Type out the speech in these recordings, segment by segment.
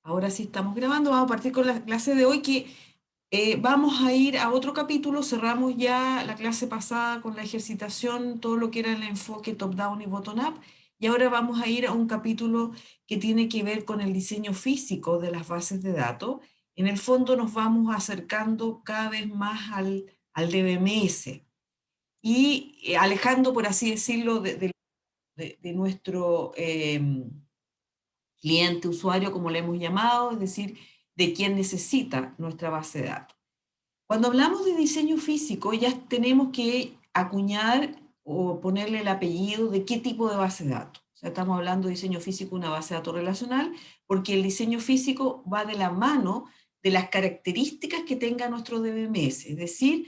Ahora sí estamos grabando, vamos a partir con la clase de hoy que vamos a ir a otro capítulo, cerramos ya la clase pasada con la ejercitación, todo lo que era el enfoque top-down y bottom-up, y ahora vamos a ir a un capítulo que tiene que ver con el diseño físico de las bases de datos. En el fondo nos vamos acercando cada vez más al DBMS y alejando, por así decirlo, de nuestro cliente, usuario, como le hemos llamado, es decir, de quien necesita nuestra base de datos. Cuando hablamos de diseño físico, ya tenemos que acuñar o ponerle el apellido de qué tipo de base de datos. O sea, estamos hablando de diseño físico, una base de datos relacional, porque el diseño físico va de la mano de las características que tenga nuestro DBMS. Es decir,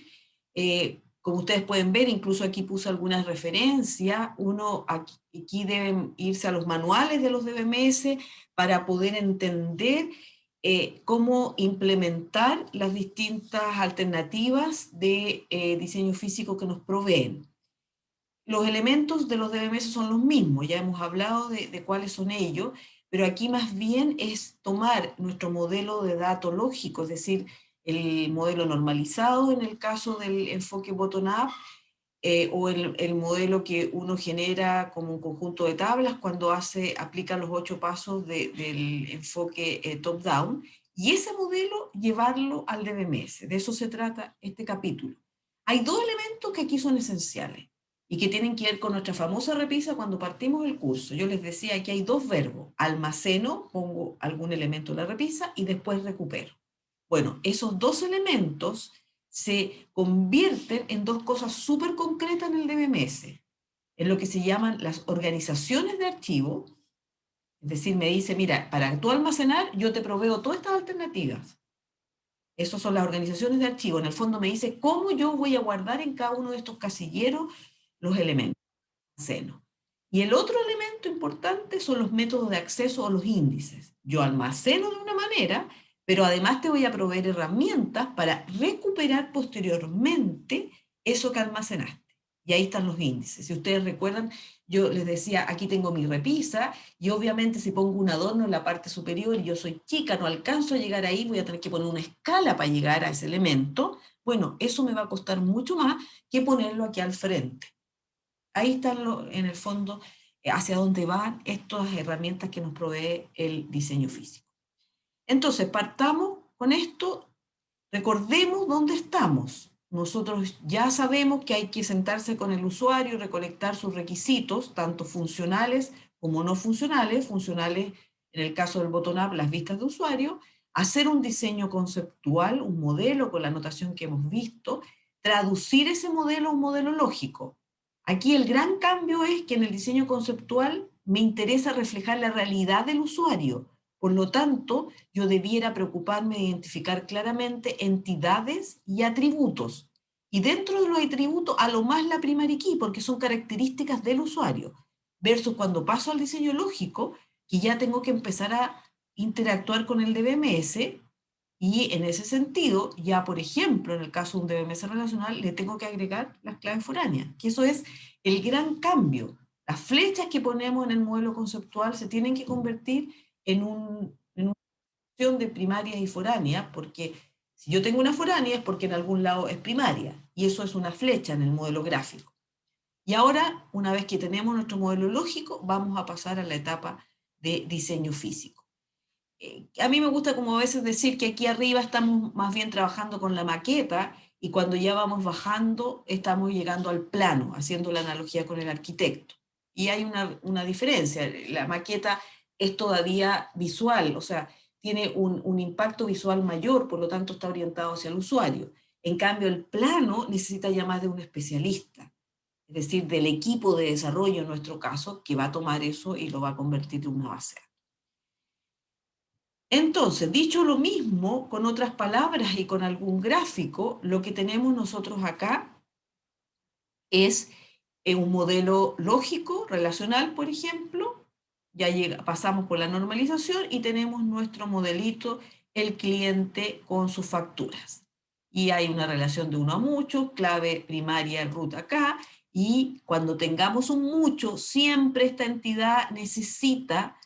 como ustedes pueden ver, incluso aquí puse algunas referencias, aquí deben irse a los manuales de los DBMS para poder entender cómo implementar las distintas alternativas de diseño físico que nos proveen. Los elementos de los DBMS son los mismos, ya hemos hablado de cuáles son ellos, pero aquí más bien es tomar nuestro modelo de dato lógico, es decir, el modelo normalizado en el caso del enfoque bottom-up, o el modelo que uno genera como un conjunto de tablas cuando aplica los 8 pasos del enfoque top-down, y ese modelo llevarlo al DBMS. De eso se trata este capítulo. Hay dos elementos que aquí son esenciales y que tienen que ver con nuestra famosa repisa cuando partimos el curso. Yo les decía que hay dos verbos: almaceno, pongo algún elemento en la repisa y después recupero. Bueno, esos dos elementos se convierten en dos cosas súper concretas en el DBMS, en lo que se llaman las organizaciones de archivo. Es decir, me dice, mira, para tú almacenar, yo te proveo todas estas alternativas. Esas son las organizaciones de archivo. En el fondo me dice cómo yo voy a guardar en cada uno de estos casilleros los elementos. Almaceno. Y el otro elemento importante son los métodos de acceso o los índices. Yo almaceno de una manera, pero además te voy a proveer herramientas para recuperar posteriormente eso que almacenaste. Y ahí están los índices. Si ustedes recuerdan, yo les decía, aquí tengo mi repisa, y obviamente si pongo un adorno en la parte superior y yo soy chica, no alcanzo a llegar ahí, voy a tener que poner una escala para llegar a ese elemento. Bueno, eso me va a costar mucho más que ponerlo aquí al frente. Ahí están en el fondo hacia dónde van estas herramientas que nos provee el diseño físico. Entonces, partamos con esto, recordemos dónde estamos. Nosotros ya sabemos que hay que sentarse con el usuario y recolectar sus requisitos, tanto funcionales como no funcionales. Funcionales, en el caso del bottom-up, las vistas de usuario, hacer un diseño conceptual, un modelo con la notación que hemos visto, traducir ese modelo a un modelo lógico. Aquí el gran cambio es que en el diseño conceptual me interesa reflejar la realidad del usuario. Por lo tanto, yo debiera preocuparme de identificar claramente entidades y atributos. Y dentro de los atributos, a lo más la primary key, porque son características del usuario. Versus cuando paso al diseño lógico, que ya tengo que empezar a interactuar con el DBMS, y en ese sentido, ya por ejemplo, en el caso de un DBMS relacional, le tengo que agregar las claves foráneas, que eso es el gran cambio. Las flechas que ponemos en el modelo conceptual se tienen que convertir en una opción de primarias y foráneas, porque si yo tengo una foránea es porque en algún lado es primaria, y eso es una flecha en el modelo gráfico. Y ahora, una vez que tenemos nuestro modelo lógico, vamos a pasar a la etapa de diseño físico. A mí me gusta como a veces decir que aquí arriba estamos más bien trabajando con la maqueta y cuando ya vamos bajando estamos llegando al plano, haciendo la analogía con el arquitecto. Y hay una diferencia, la maqueta es todavía visual, o sea, tiene un impacto visual mayor, por lo tanto está orientado hacia el usuario. En cambio, el plano necesita ya más de un especialista, es decir, del equipo de desarrollo en nuestro caso, que va a tomar eso y lo va a convertir en una base. Entonces, dicho lo mismo, con otras palabras y con algún gráfico, lo que tenemos nosotros acá es un modelo lógico, relacional, por ejemplo. Ya pasamos por la normalización y tenemos nuestro modelito, el cliente con sus facturas. Y hay una relación de uno a mucho, clave primaria, root acá, y cuando tengamos un mucho, siempre esta entidad necesita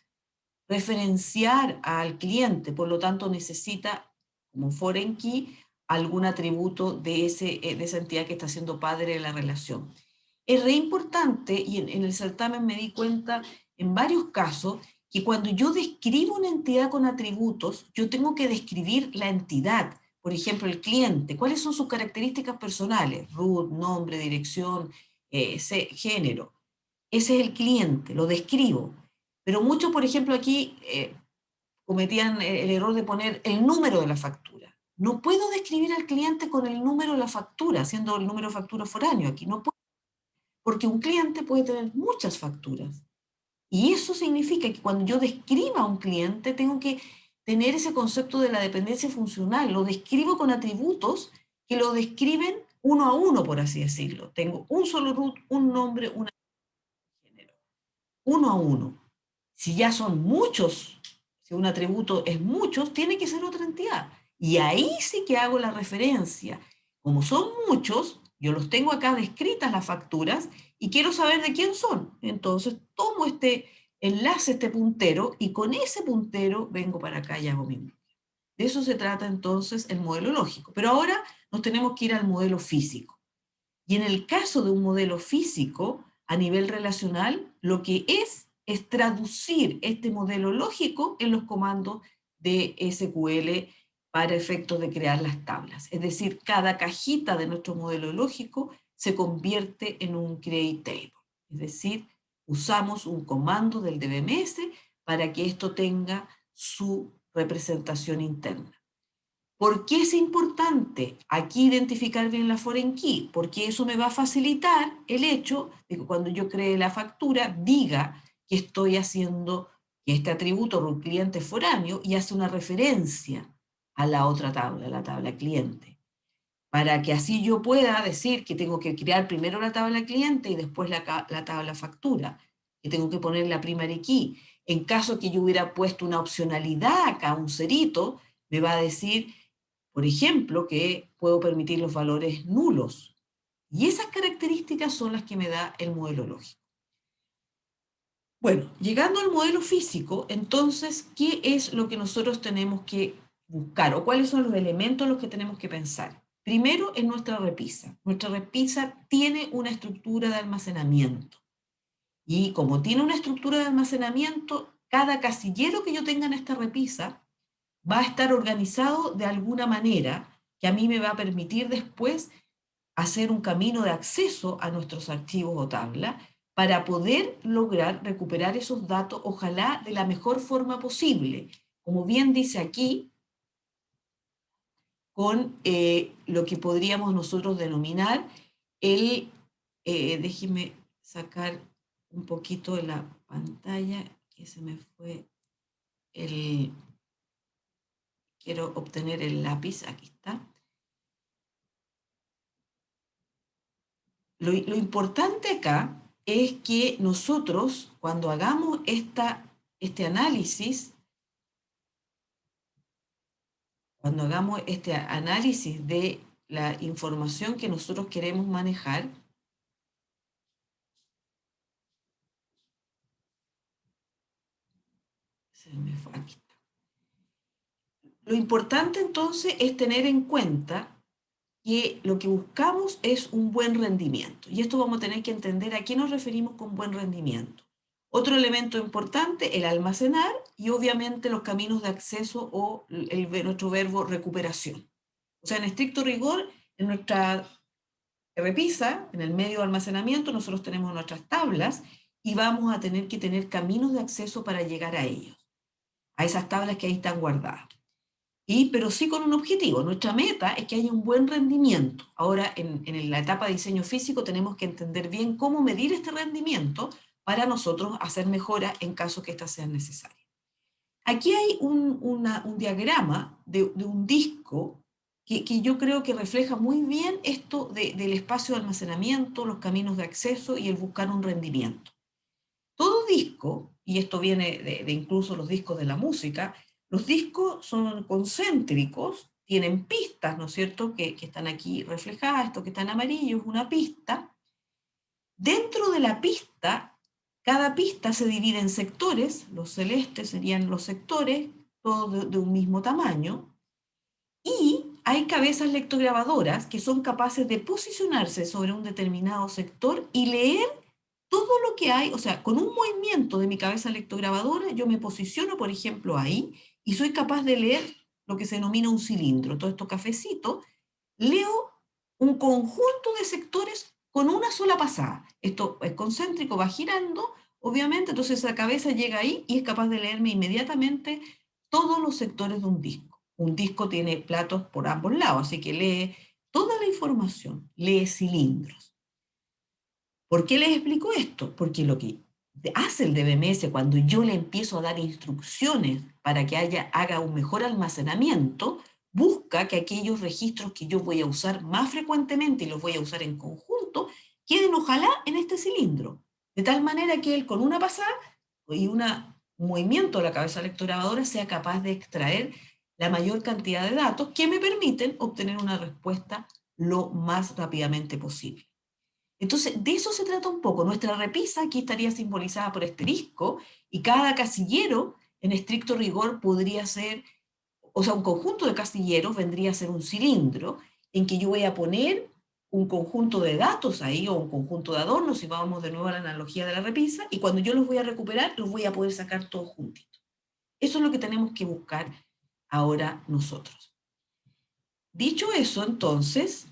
referenciar al cliente, por lo tanto necesita, como foreign key, algún atributo de esa entidad que está siendo padre de la relación. Es re importante, y en el certamen me di cuenta en varios casos, que cuando yo describo una entidad con atributos, yo tengo que describir la entidad. Por ejemplo, el cliente, cuáles son sus características personales, root, nombre, dirección, género. Ese es el cliente, lo describo. Pero muchos, por ejemplo, aquí cometían el error de poner el número de la factura. No puedo describir al cliente con el número de la factura, siendo el número de factura foráneo. Aquí no puedo, porque un cliente puede tener muchas facturas. Y eso significa que cuando yo describa a un cliente, tengo que tener ese concepto de la dependencia funcional. Lo describo con atributos que lo describen uno a uno, por así decirlo. Tengo un solo root, un nombre, un género. Uno a uno. Si ya son muchos, si un atributo es muchos, tiene que ser otra entidad. Y ahí sí que hago la referencia. Como son muchos, yo los tengo acá descritas las facturas y quiero saber de quién son. Entonces tomo este enlace, este puntero, y con ese puntero vengo para acá y hago mi búsqueda. De eso se trata entonces el modelo lógico. Pero ahora nos tenemos que ir al modelo físico. Y en el caso de un modelo físico, a nivel relacional, lo que es traducir este modelo lógico en los comandos de SQL para efectos de crear las tablas. Es decir, cada cajita de nuestro modelo lógico se convierte en un create table. Es decir, usamos un comando del DBMS para que esto tenga su representación interna. ¿Por qué es importante aquí identificar bien la foreign key? Porque eso me va a facilitar el hecho de que cuando yo cree la factura diga que estoy haciendo que este atributo root cliente foráneo y hace una referencia a la otra tabla, la tabla cliente. Para que así yo pueda decir que tengo que crear primero la tabla cliente y después la tabla factura, que tengo que poner la primary key. En caso que yo hubiera puesto una opcionalidad acá, un cerito, me va a decir, por ejemplo, que puedo permitir los valores nulos. Y esas características son las que me da el modelo lógico. Bueno, llegando al modelo físico, entonces, ¿qué es lo que nosotros tenemos que buscar o cuáles son los elementos en los que tenemos que pensar? Primero, en nuestra repisa. Nuestra repisa tiene una estructura de almacenamiento. Y como tiene una estructura de almacenamiento, cada casillero que yo tenga en esta repisa va a estar organizado de alguna manera que a mí me va a permitir después hacer un camino de acceso a nuestros archivos o tabla para poder lograr recuperar esos datos, ojalá de la mejor forma posible. Como bien dice aquí, con lo que podríamos nosotros denominar el, déjeme sacar un poquito de la pantalla, que se me fue el, quiero obtener el lápiz, aquí está. Lo importante acá es que nosotros, cuando hagamos este análisis, cuando hagamos este análisis de la información que nosotros queremos manejar, aquí está. Lo importante entonces es tener en cuenta que lo que buscamos es un buen rendimiento. Y esto vamos a tener que entender a qué nos referimos con buen rendimiento. Otro elemento importante, el almacenar y obviamente los caminos de acceso o nuestro verbo recuperación. O sea, en estricto rigor, en nuestra repisa, en el medio de almacenamiento, nosotros tenemos nuestras tablas y vamos a tener que tener caminos de acceso para llegar a ellos, a esas tablas que ahí están guardadas. Pero sí con un objetivo. Nuestra meta es que haya un buen rendimiento. Ahora, en la etapa de diseño físico, tenemos que entender bien cómo medir este rendimiento para nosotros hacer mejoras en caso que éstas sean necesarias. Aquí hay un diagrama de un disco que yo creo que refleja muy bien esto del espacio de almacenamiento, los caminos de acceso y el buscar un rendimiento. Todo disco, y esto viene de incluso los discos de la música, los discos son concéntricos, tienen pistas, ¿no es cierto?, que están aquí reflejadas, esto que está en amarillo es una pista. Dentro de la pista, Cada pista se divide en sectores, los celestes serían los sectores, todos de un mismo tamaño, y hay cabezas lectograbadoras que son capaces de posicionarse sobre un determinado sector y leer todo lo que hay, o sea, con un movimiento de mi cabeza lectograbadora, yo me posiciono, por ejemplo, ahí, y soy capaz de leer lo que se denomina un cilindro. Todo esto cafecito, leo un conjunto de sectores con una sola pasada. Esto es concéntrico, va girando, obviamente, entonces la cabeza llega ahí y es capaz de leerme inmediatamente todos los sectores de un disco. Un disco tiene platos por ambos lados, así que lee toda la información, lee cilindros. ¿Por qué les explico esto? Porque lo que hace el DBMS cuando yo le empiezo a dar instrucciones para que haga un mejor almacenamiento, busca que aquellos registros que yo voy a usar más frecuentemente y los voy a usar en conjunto, queden ojalá en este cilindro. De tal manera que él con una pasada y un movimiento de la cabeza lectorabadora sea capaz de extraer la mayor cantidad de datos que me permiten obtener una respuesta lo más rápidamente posible. Entonces, de eso se trata un poco. Nuestra repisa aquí estaría simbolizada por este disco y cada casillero, en estricto rigor, podría ser, o sea, un conjunto de casilleros vendría a ser un cilindro en que yo voy a poner un conjunto de datos ahí o un conjunto de adornos, si vamos de nuevo a la analogía de la repisa, y cuando yo los voy a recuperar, los voy a poder sacar todos juntitos. Eso es lo que tenemos que buscar ahora nosotros. Dicho eso, entonces,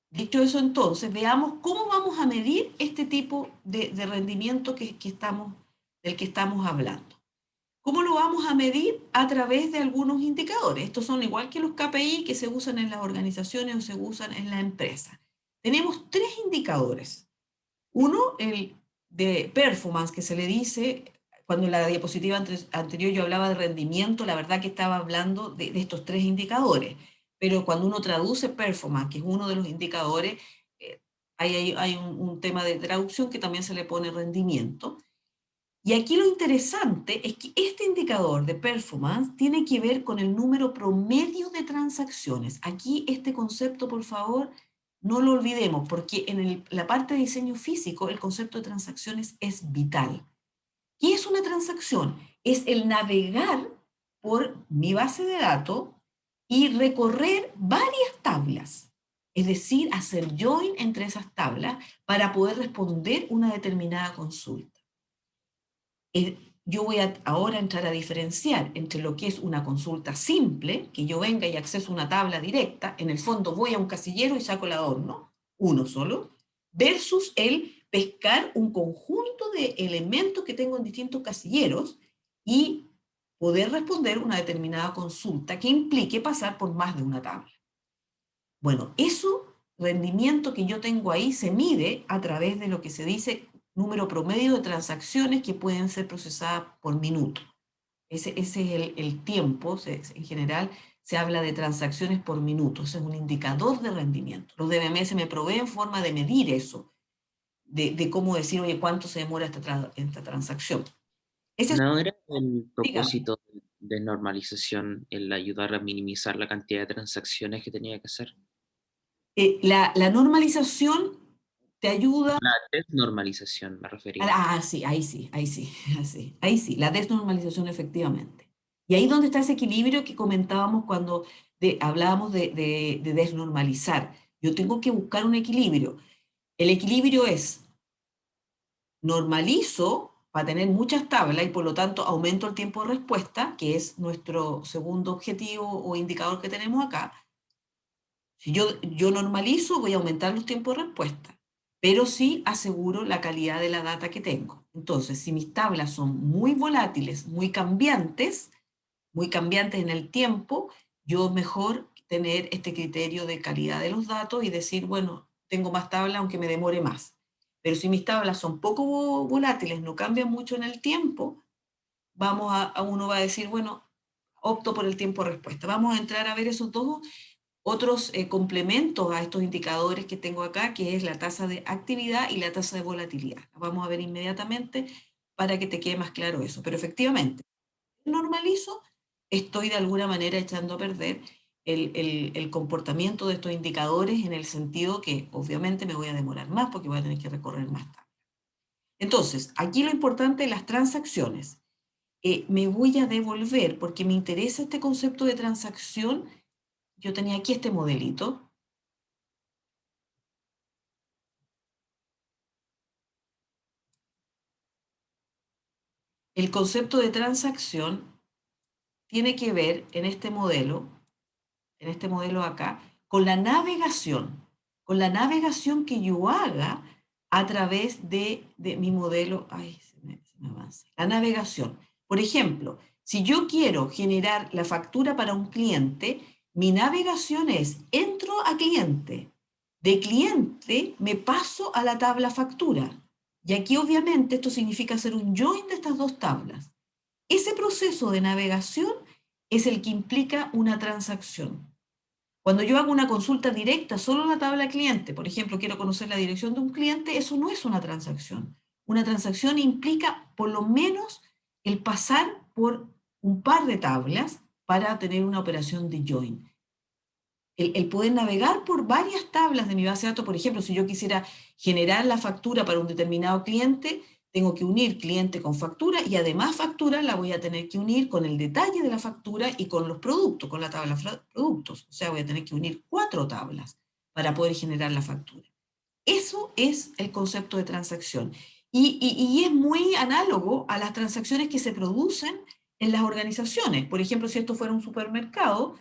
Dicho eso, entonces, veamos cómo vamos a medir este tipo de rendimiento del que estamos hablando. ¿Cómo lo vamos a medir? A través de algunos indicadores. Estos son igual que los KPI que se usan en las organizaciones o se usan en la empresa. Tenemos tres indicadores. Uno, el de performance, que se le dice, cuando en la diapositiva anterior yo hablaba de rendimiento, la verdad que estaba hablando de estos tres indicadores, pero cuando uno traduce performance, que es uno de los indicadores, hay un tema de traducción que también se le pone rendimiento. Y aquí lo interesante es que este indicador de performance tiene que ver con el número promedio de transacciones. Aquí este concepto, por favor, no lo olvidemos, porque en la parte de diseño físico el concepto de transacciones es vital. ¿Qué es una transacción? Es el navegar por mi base de datos y recorrer varias tablas. Es decir, hacer join entre esas tablas para poder responder una determinada consulta. Yo voy ahora a entrar a diferenciar entre lo que es una consulta simple, que yo venga y acceso a una tabla directa, en el fondo voy a un casillero y saco el adorno, uno solo, versus el pescar un conjunto de elementos que tengo en distintos casilleros y poder responder una determinada consulta que implique pasar por más de una tabla. Bueno, eso rendimiento que yo tengo ahí se mide a través de lo que se dice número promedio de transacciones que pueden ser procesadas por minuto. Ese es el tiempo, en general se habla de transacciones por minuto, ese es un indicador de rendimiento. Los DBMS me proveen forma de medir eso, de cómo decir, oye, cuánto se demora esta transacción. Ese es, ¿No era el dígame. propósito de normalización el ayudar a minimizar la cantidad de transacciones que tenía que hacer? La normalización te ayuda. La desnormalización me refería. Sí, ahí sí, ahí sí, así, ahí sí, la desnormalización efectivamente. Y ahí donde está ese equilibrio que comentábamos cuando hablábamos de desnormalizar. Yo tengo que buscar un equilibrio. El equilibrio es normalizo para tener muchas tablas y por lo tanto aumento el tiempo de respuesta, que es nuestro segundo objetivo o indicador que tenemos acá. Si yo normalizo, voy a aumentar los tiempos de respuesta, pero sí aseguro la calidad de la data que tengo. Entonces, si mis tablas son muy volátiles, muy cambiantes en el tiempo, yo mejor tener este criterio de calidad de los datos y decir, bueno, tengo más tablas aunque me demore más. Pero si mis tablas son poco volátiles, no cambian mucho en el tiempo, uno va a decir, bueno, opto por el tiempo de respuesta. Vamos a entrar a ver esos dos otros complementos a estos indicadores que tengo acá, que es la tasa de actividad y la tasa de volatilidad. Vamos a ver inmediatamente para que te quede más claro eso. Pero efectivamente, normalizo, estoy de alguna manera echando a perder el comportamiento de estos indicadores en el sentido que obviamente me voy a demorar más porque voy a tener que recorrer más tablas. Entonces, aquí lo importante de las transacciones. Me voy a devolver porque me interesa este concepto de transacción. Yo tenía aquí este modelito. El concepto de transacción tiene que ver en este modelo acá, con la navegación que yo haga a través de mi modelo. Ay, se me avanza. La navegación. Por ejemplo, si yo quiero generar la factura para un cliente, mi navegación es, entro a cliente, de cliente me paso a la tabla factura. Y aquí obviamente esto significa hacer un join de estas dos tablas. Ese proceso de navegación es el que implica una transacción. Cuando yo hago una consulta directa solo en la tabla cliente, por ejemplo, quiero conocer la dirección de un cliente, eso no es una transacción. Una transacción implica por lo menos el pasar por un par de tablas para tener una operación de join. El poder navegar por varias tablas de mi base de datos, por ejemplo, si yo quisiera generar la factura para un determinado cliente, tengo que unir cliente con factura y además factura la voy a tener que unir con el detalle de la factura y con los productos, con la tabla productos. O sea, voy a tener que unir 4 tablas para poder generar la factura. Eso es el concepto de transacción. Y es muy análogo a las transacciones que se producen en las organizaciones. Por ejemplo, si esto fuera un supermercado,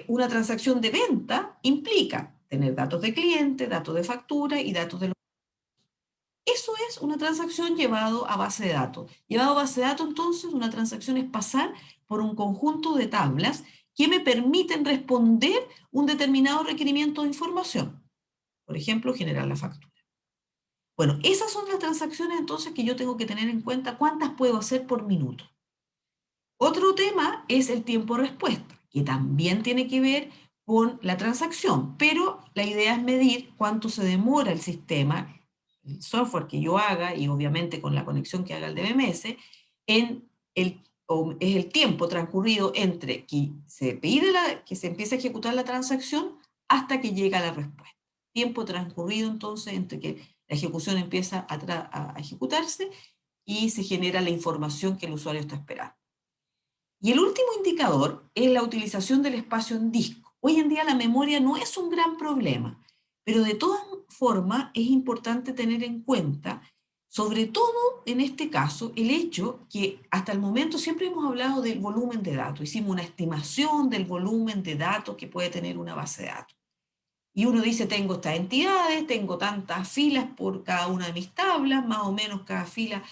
una transacción de venta implica tener datos de cliente, datos de factura y datos de... Eso es una transacción llevado a base de datos. Llevado a base de datos, entonces, una transacción es pasar por un conjunto de tablas que me permiten responder un determinado requerimiento de información. Por ejemplo, generar la factura. Bueno, esas son las transacciones entonces que yo tengo que tener en cuenta cuántas puedo hacer por minuto. Otro tema es el tiempo de respuesta, que también tiene que ver con la transacción, pero la idea es medir cuánto se demora el sistema, el software que yo haga y obviamente con la conexión que haga el DBMS, es el tiempo transcurrido entre que se pide que se empiece a ejecutar la transacción hasta que llega la respuesta. Tiempo transcurrido entonces entre que la ejecución empieza a ejecutarse y se genera la información que el usuario está esperando. Y el último indicador es la utilización del espacio en disco. Hoy en día la memoria no es un gran problema, pero de todas formas es importante tener en cuenta, sobre todo en este caso, el hecho que hasta el momento siempre hemos hablado del volumen de datos. Hicimos una estimación del volumen de datos que puede tener una base de datos. Y uno dice, tengo estas entidades, tengo tantas filas por cada una de mis tablas, más o menos cada fila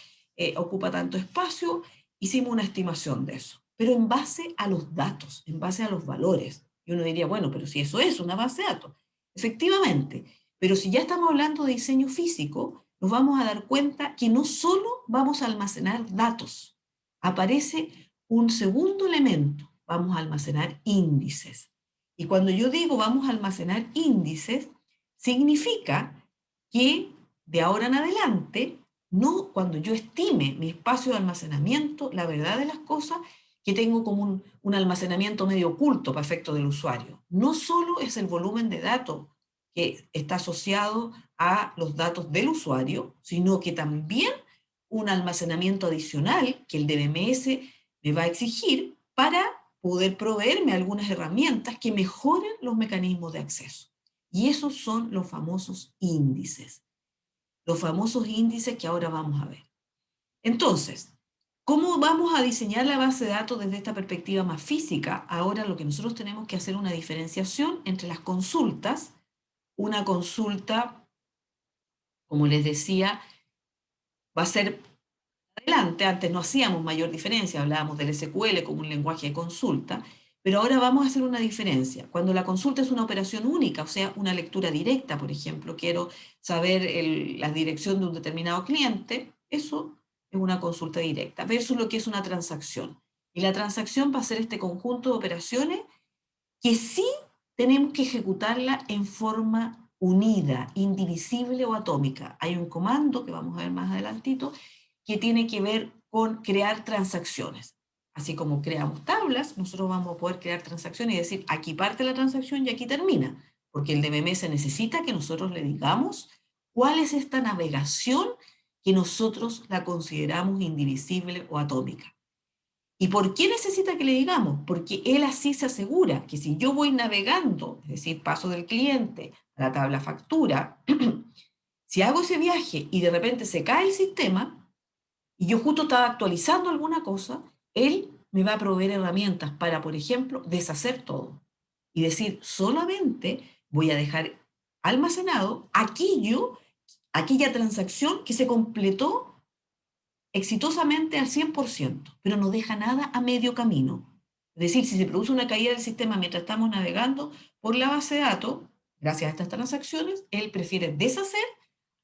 ocupa tanto espacio. Hicimos una estimación de eso, pero en base a los datos, en base a los valores. Y uno diría, bueno, pero si eso es una base de datos. Efectivamente, pero si ya estamos hablando de diseño físico, nos vamos a dar cuenta que no solo vamos a almacenar datos, aparece un segundo elemento, vamos a almacenar índices. Y cuando yo digo vamos a almacenar índices, significa que de ahora en adelante, no cuando yo estime mi espacio de almacenamiento, la verdad de las cosas, que tengo como un almacenamiento medio oculto para efecto del usuario. No solo es el volumen de datos que está asociado a los datos del usuario, sino que también un almacenamiento adicional que el DBMS me va a exigir para poder proveerme algunas herramientas que mejoren los mecanismos de acceso. Y esos son los famosos índices. Los famosos índices que ahora vamos a ver. Entonces, ¿cómo vamos a diseñar la base de datos desde esta perspectiva más física? Ahora lo que nosotros tenemos que hacer es una diferenciación entre las consultas. Una consulta, como les decía, va a ser adelante. Antes no hacíamos mayor diferencia, hablábamos del SQL como un lenguaje de consulta, pero ahora vamos a hacer una diferencia. Cuando la consulta es una operación única, o sea, una lectura directa, por ejemplo, quiero saber la dirección de un determinado cliente, eso es una consulta directa, versus lo que es una transacción. Y la transacción va a ser este conjunto de operaciones que sí tenemos que ejecutarla en forma unida, indivisible o atómica. Hay un comando que vamos a ver más adelantito que tiene que ver con crear transacciones. Así como creamos tablas, nosotros vamos a poder crear transacciones y decir, aquí parte la transacción y aquí termina, porque el DBMS necesita que nosotros le digamos cuál es esta navegación que nosotros la consideramos indivisible o atómica. ¿Y por qué necesita que le digamos? Porque él así se asegura que si yo voy navegando, es decir, paso del cliente a la tabla factura, si hago ese viaje y de repente se cae el sistema y yo justo estaba actualizando alguna cosa, él me va a proveer herramientas para, por ejemplo, deshacer todo y decir, solamente voy a dejar almacenado aquella transacción que se completó exitosamente al 100%, pero no deja nada a medio camino. Es decir, si se produce una caída del sistema mientras estamos navegando por la base de datos, gracias a estas transacciones, él prefiere deshacer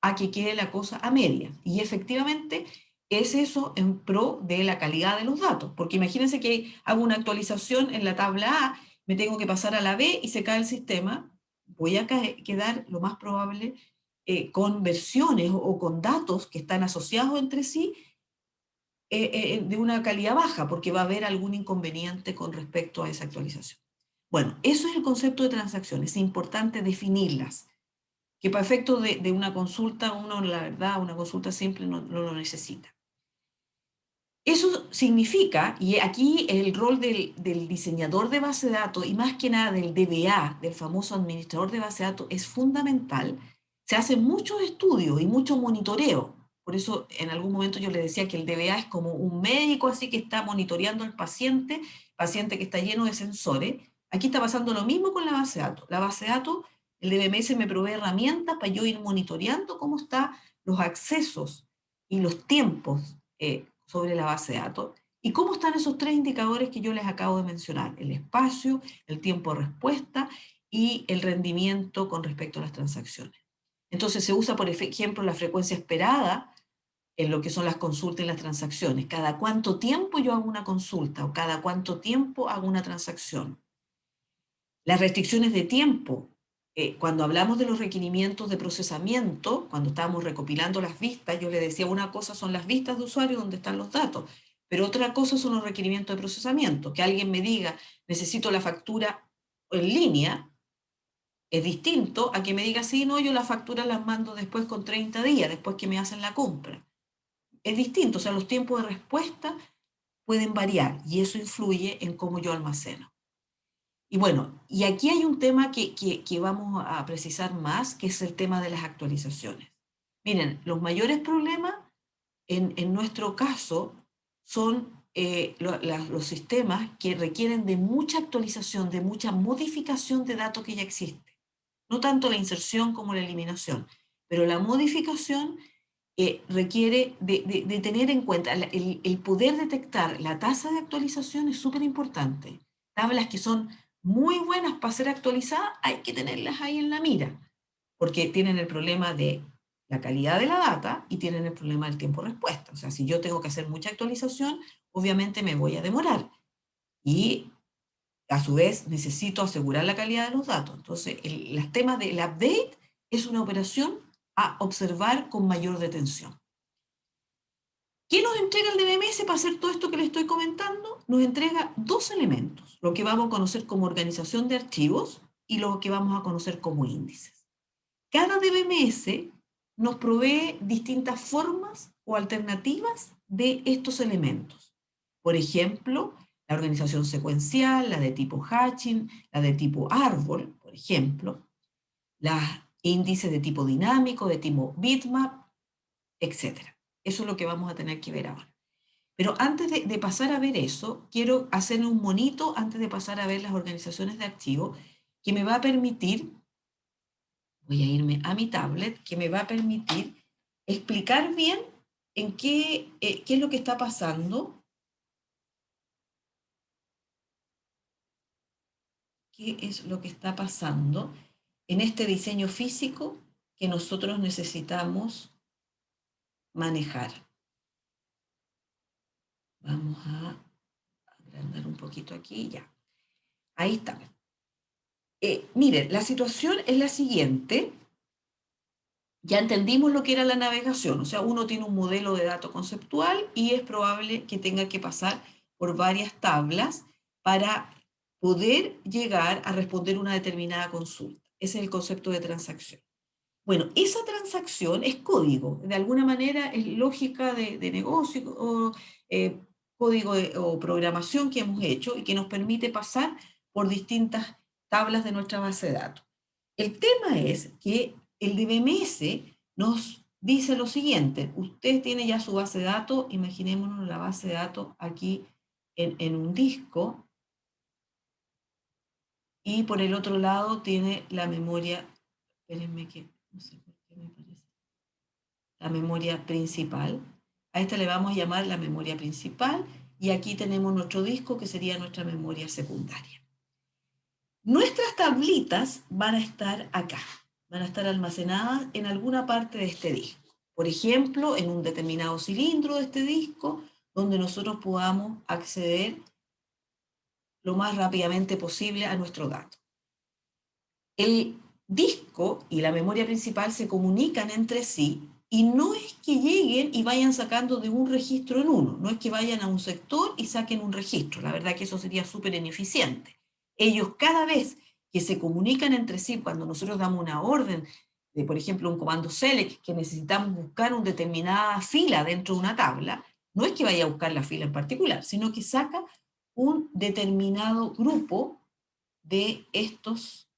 a que quede la cosa a media. Y efectivamente es eso en pro de la calidad de los datos, porque imagínense que hago una actualización en la tabla A, me tengo que pasar a la B y se cae el sistema, voy a quedar lo más probable con versiones o con datos que están asociados entre sí de una calidad baja, porque va a haber algún inconveniente con respecto a esa actualización. Bueno, eso es el concepto de transacciones, es importante definirlas, que para efectos de una consulta, uno, la verdad, una consulta simple no lo necesita. Eso significa, y aquí el rol del diseñador de base de datos, y más que nada del DBA, del famoso administrador de base de datos, es fundamental. Se hacen muchos estudios y mucho monitoreo. Por eso en algún momento yo le decía que el DBA es como un médico así que está monitoreando al paciente, paciente que está lleno de sensores. Aquí está pasando lo mismo con la base de datos. La base de datos, el DBMS me provee herramientas para yo ir monitoreando cómo están los accesos y los tiempos sobre la base de datos. ¿Y cómo están esos tres indicadores que yo les acabo de mencionar? El espacio, el tiempo de respuesta y el rendimiento con respecto a las transacciones. Entonces se usa, por ejemplo, la frecuencia esperada en lo que son las consultas y las transacciones. Cada cuánto tiempo yo hago una consulta o cada cuánto tiempo hago una transacción. Las restricciones de tiempo. Cuando hablamos de los requerimientos de procesamiento, cuando estábamos recopilando las vistas, yo le decía una cosa son las vistas de usuario donde están los datos, pero otra cosa son los requerimientos de procesamiento. Que alguien me diga, necesito la factura en línea, es distinto a que me diga, sí, no, yo las facturas las mando después con 30 días, después que me hacen la compra. Es distinto, o sea, los tiempos de respuesta pueden variar y eso influye en cómo yo almaceno. Y bueno, y aquí hay un tema que vamos a precisar más, que es el tema de las actualizaciones. Miren, los mayores problemas en nuestro caso son los sistemas que requieren de mucha actualización, de mucha modificación de datos que ya existe. No tanto la inserción como la eliminación, pero la modificación requiere de tener en cuenta el poder detectar la tasa de actualización es súper importante. Tablas que son muy buenas para ser actualizadas, hay que tenerlas ahí en la mira, porque tienen el problema de la calidad de la data y tienen el problema del tiempo de respuesta. O sea, si yo tengo que hacer mucha actualización, obviamente me voy a demorar. Y a su vez necesito asegurar la calidad de los datos. Entonces, el tema del update es una operación a observar con mayor detención. ¿Qué nos entrega el DBMS para hacer todo esto que les estoy comentando? Nos entrega dos elementos, lo que vamos a conocer como organización de archivos y lo que vamos a conocer como índices. Cada DBMS nos provee distintas formas o alternativas de estos elementos. Por ejemplo, la organización secuencial, la de tipo hatching, la de tipo árbol, por ejemplo, los índices de tipo dinámico, de tipo bitmap, etc. Eso es lo que vamos a tener que ver ahora. Pero antes de pasar a ver eso, quiero hacer un monito antes de pasar a ver las organizaciones de archivos que me va a permitir, voy a irme a mi tablet, que me va a permitir explicar bien en qué es lo que está pasando, qué es lo que está pasando en este diseño físico que nosotros necesitamos manejar. Vamos a agrandar un poquito aquí, ya. Ahí está. Miren, la situación es la siguiente. Ya entendimos lo que era la navegación, o sea, uno tiene un modelo de datos conceptual y es probable que tenga que pasar por varias tablas para poder llegar a responder una determinada consulta. Ese es el concepto de transacción. Bueno, esa transacción es código, de alguna manera es lógica de negocio o código o programación que hemos hecho y que nos permite pasar por distintas tablas de nuestra base de datos. El tema es que el DBMS nos dice lo siguiente: usted tiene ya su base de datos, imaginémonos la base de datos aquí en un disco, y por el otro lado tiene la memoria, espérenme que no sé por qué me parece, la memoria principal. A esta le vamos a llamar la memoria principal, y aquí tenemos nuestro disco, que sería nuestra memoria secundaria. Nuestras tablitas van a estar acá, van a estar almacenadas en alguna parte de este disco. Por ejemplo, en un determinado cilindro de este disco, donde nosotros podamos acceder lo más rápidamente posible a nuestro dato. El disco y la memoria principal se comunican entre sí, y no es que lleguen y vayan sacando de un registro en uno, no es que vayan a un sector y saquen un registro, la verdad que eso sería súper ineficiente. Ellos, cada vez que se comunican entre sí, cuando nosotros damos una orden de, por ejemplo, un comando select, que necesitamos buscar una determinada fila dentro de una tabla, no es que vaya a buscar la fila en particular, sino que saca un determinado grupo de estos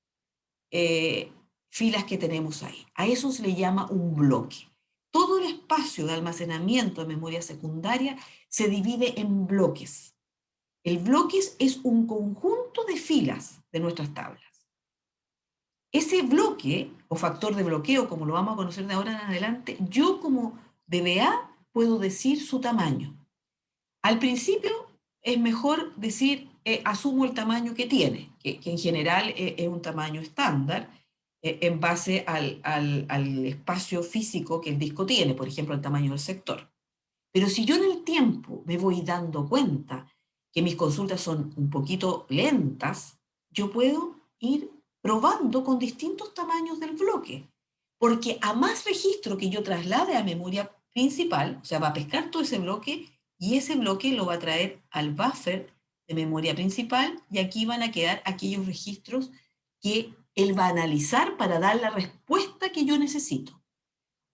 filas que tenemos ahí. A eso se le llama un bloque. Todo el espacio de almacenamiento de memoria secundaria se divide en bloques. El bloque es un conjunto de filas de nuestras tablas. Ese bloque, o factor de bloqueo, como lo vamos a conocer de ahora en adelante, yo como DBA puedo decir su tamaño. Al principio es mejor decir, asumo el tamaño que tiene, que en general es un tamaño estándar, en base al espacio físico que el disco tiene, por ejemplo, el tamaño del sector. Pero si yo en el tiempo me voy dando cuenta que mis consultas son un poquito lentas, yo puedo ir probando con distintos tamaños del bloque, porque a más registro que yo traslade a memoria principal, o sea, va a pescar todo ese bloque, y ese bloque lo va a traer al buffer de memoria principal, y aquí van a quedar aquellos registros que él va a analizar para dar la respuesta que yo necesito.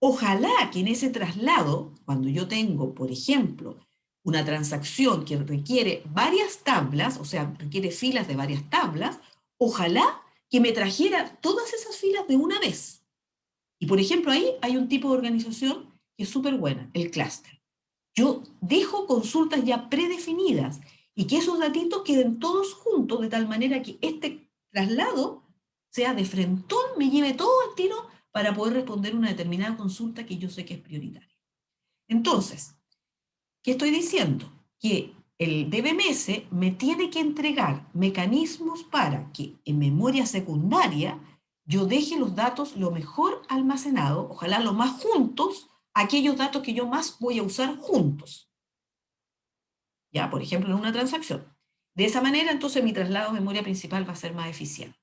Ojalá que en ese traslado, cuando yo tengo, por ejemplo, una transacción que requiere varias tablas, o sea, requiere filas de varias tablas, ojalá que me trajera todas esas filas de una vez. Y por ejemplo, ahí hay un tipo de organización que es súper buena, el clúster. Yo dejo consultas ya predefinidas y que esos datitos queden todos juntos, de tal manera que este traslado sea de frentón, me lleve todo el tiro para poder responder una determinada consulta que yo sé que es prioritaria. Entonces, ¿qué estoy diciendo? Que el DBMS me tiene que entregar mecanismos para que en memoria secundaria yo deje los datos lo mejor almacenados, ojalá lo más juntos, aquellos datos que yo más voy a usar juntos. Ya, por ejemplo, en una transacción. De esa manera, entonces, mi traslado a memoria principal va a ser más eficiente.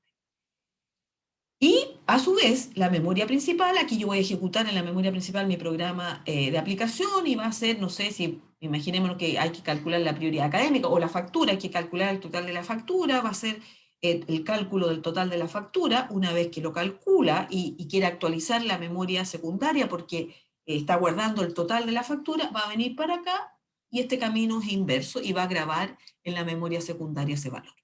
Y a su vez, la memoria principal, aquí yo voy a ejecutar en la memoria principal mi programa de aplicación, y va a ser, no sé si, imaginémonos que hay que calcular la prioridad académica o la factura, hay que calcular el total de la factura, va a ser el cálculo del total de la factura. Una vez que lo calcula y quiere actualizar la memoria secundaria porque está guardando el total de la factura, va a venir para acá, y este camino es inverso y va a grabar en la memoria secundaria ese valor.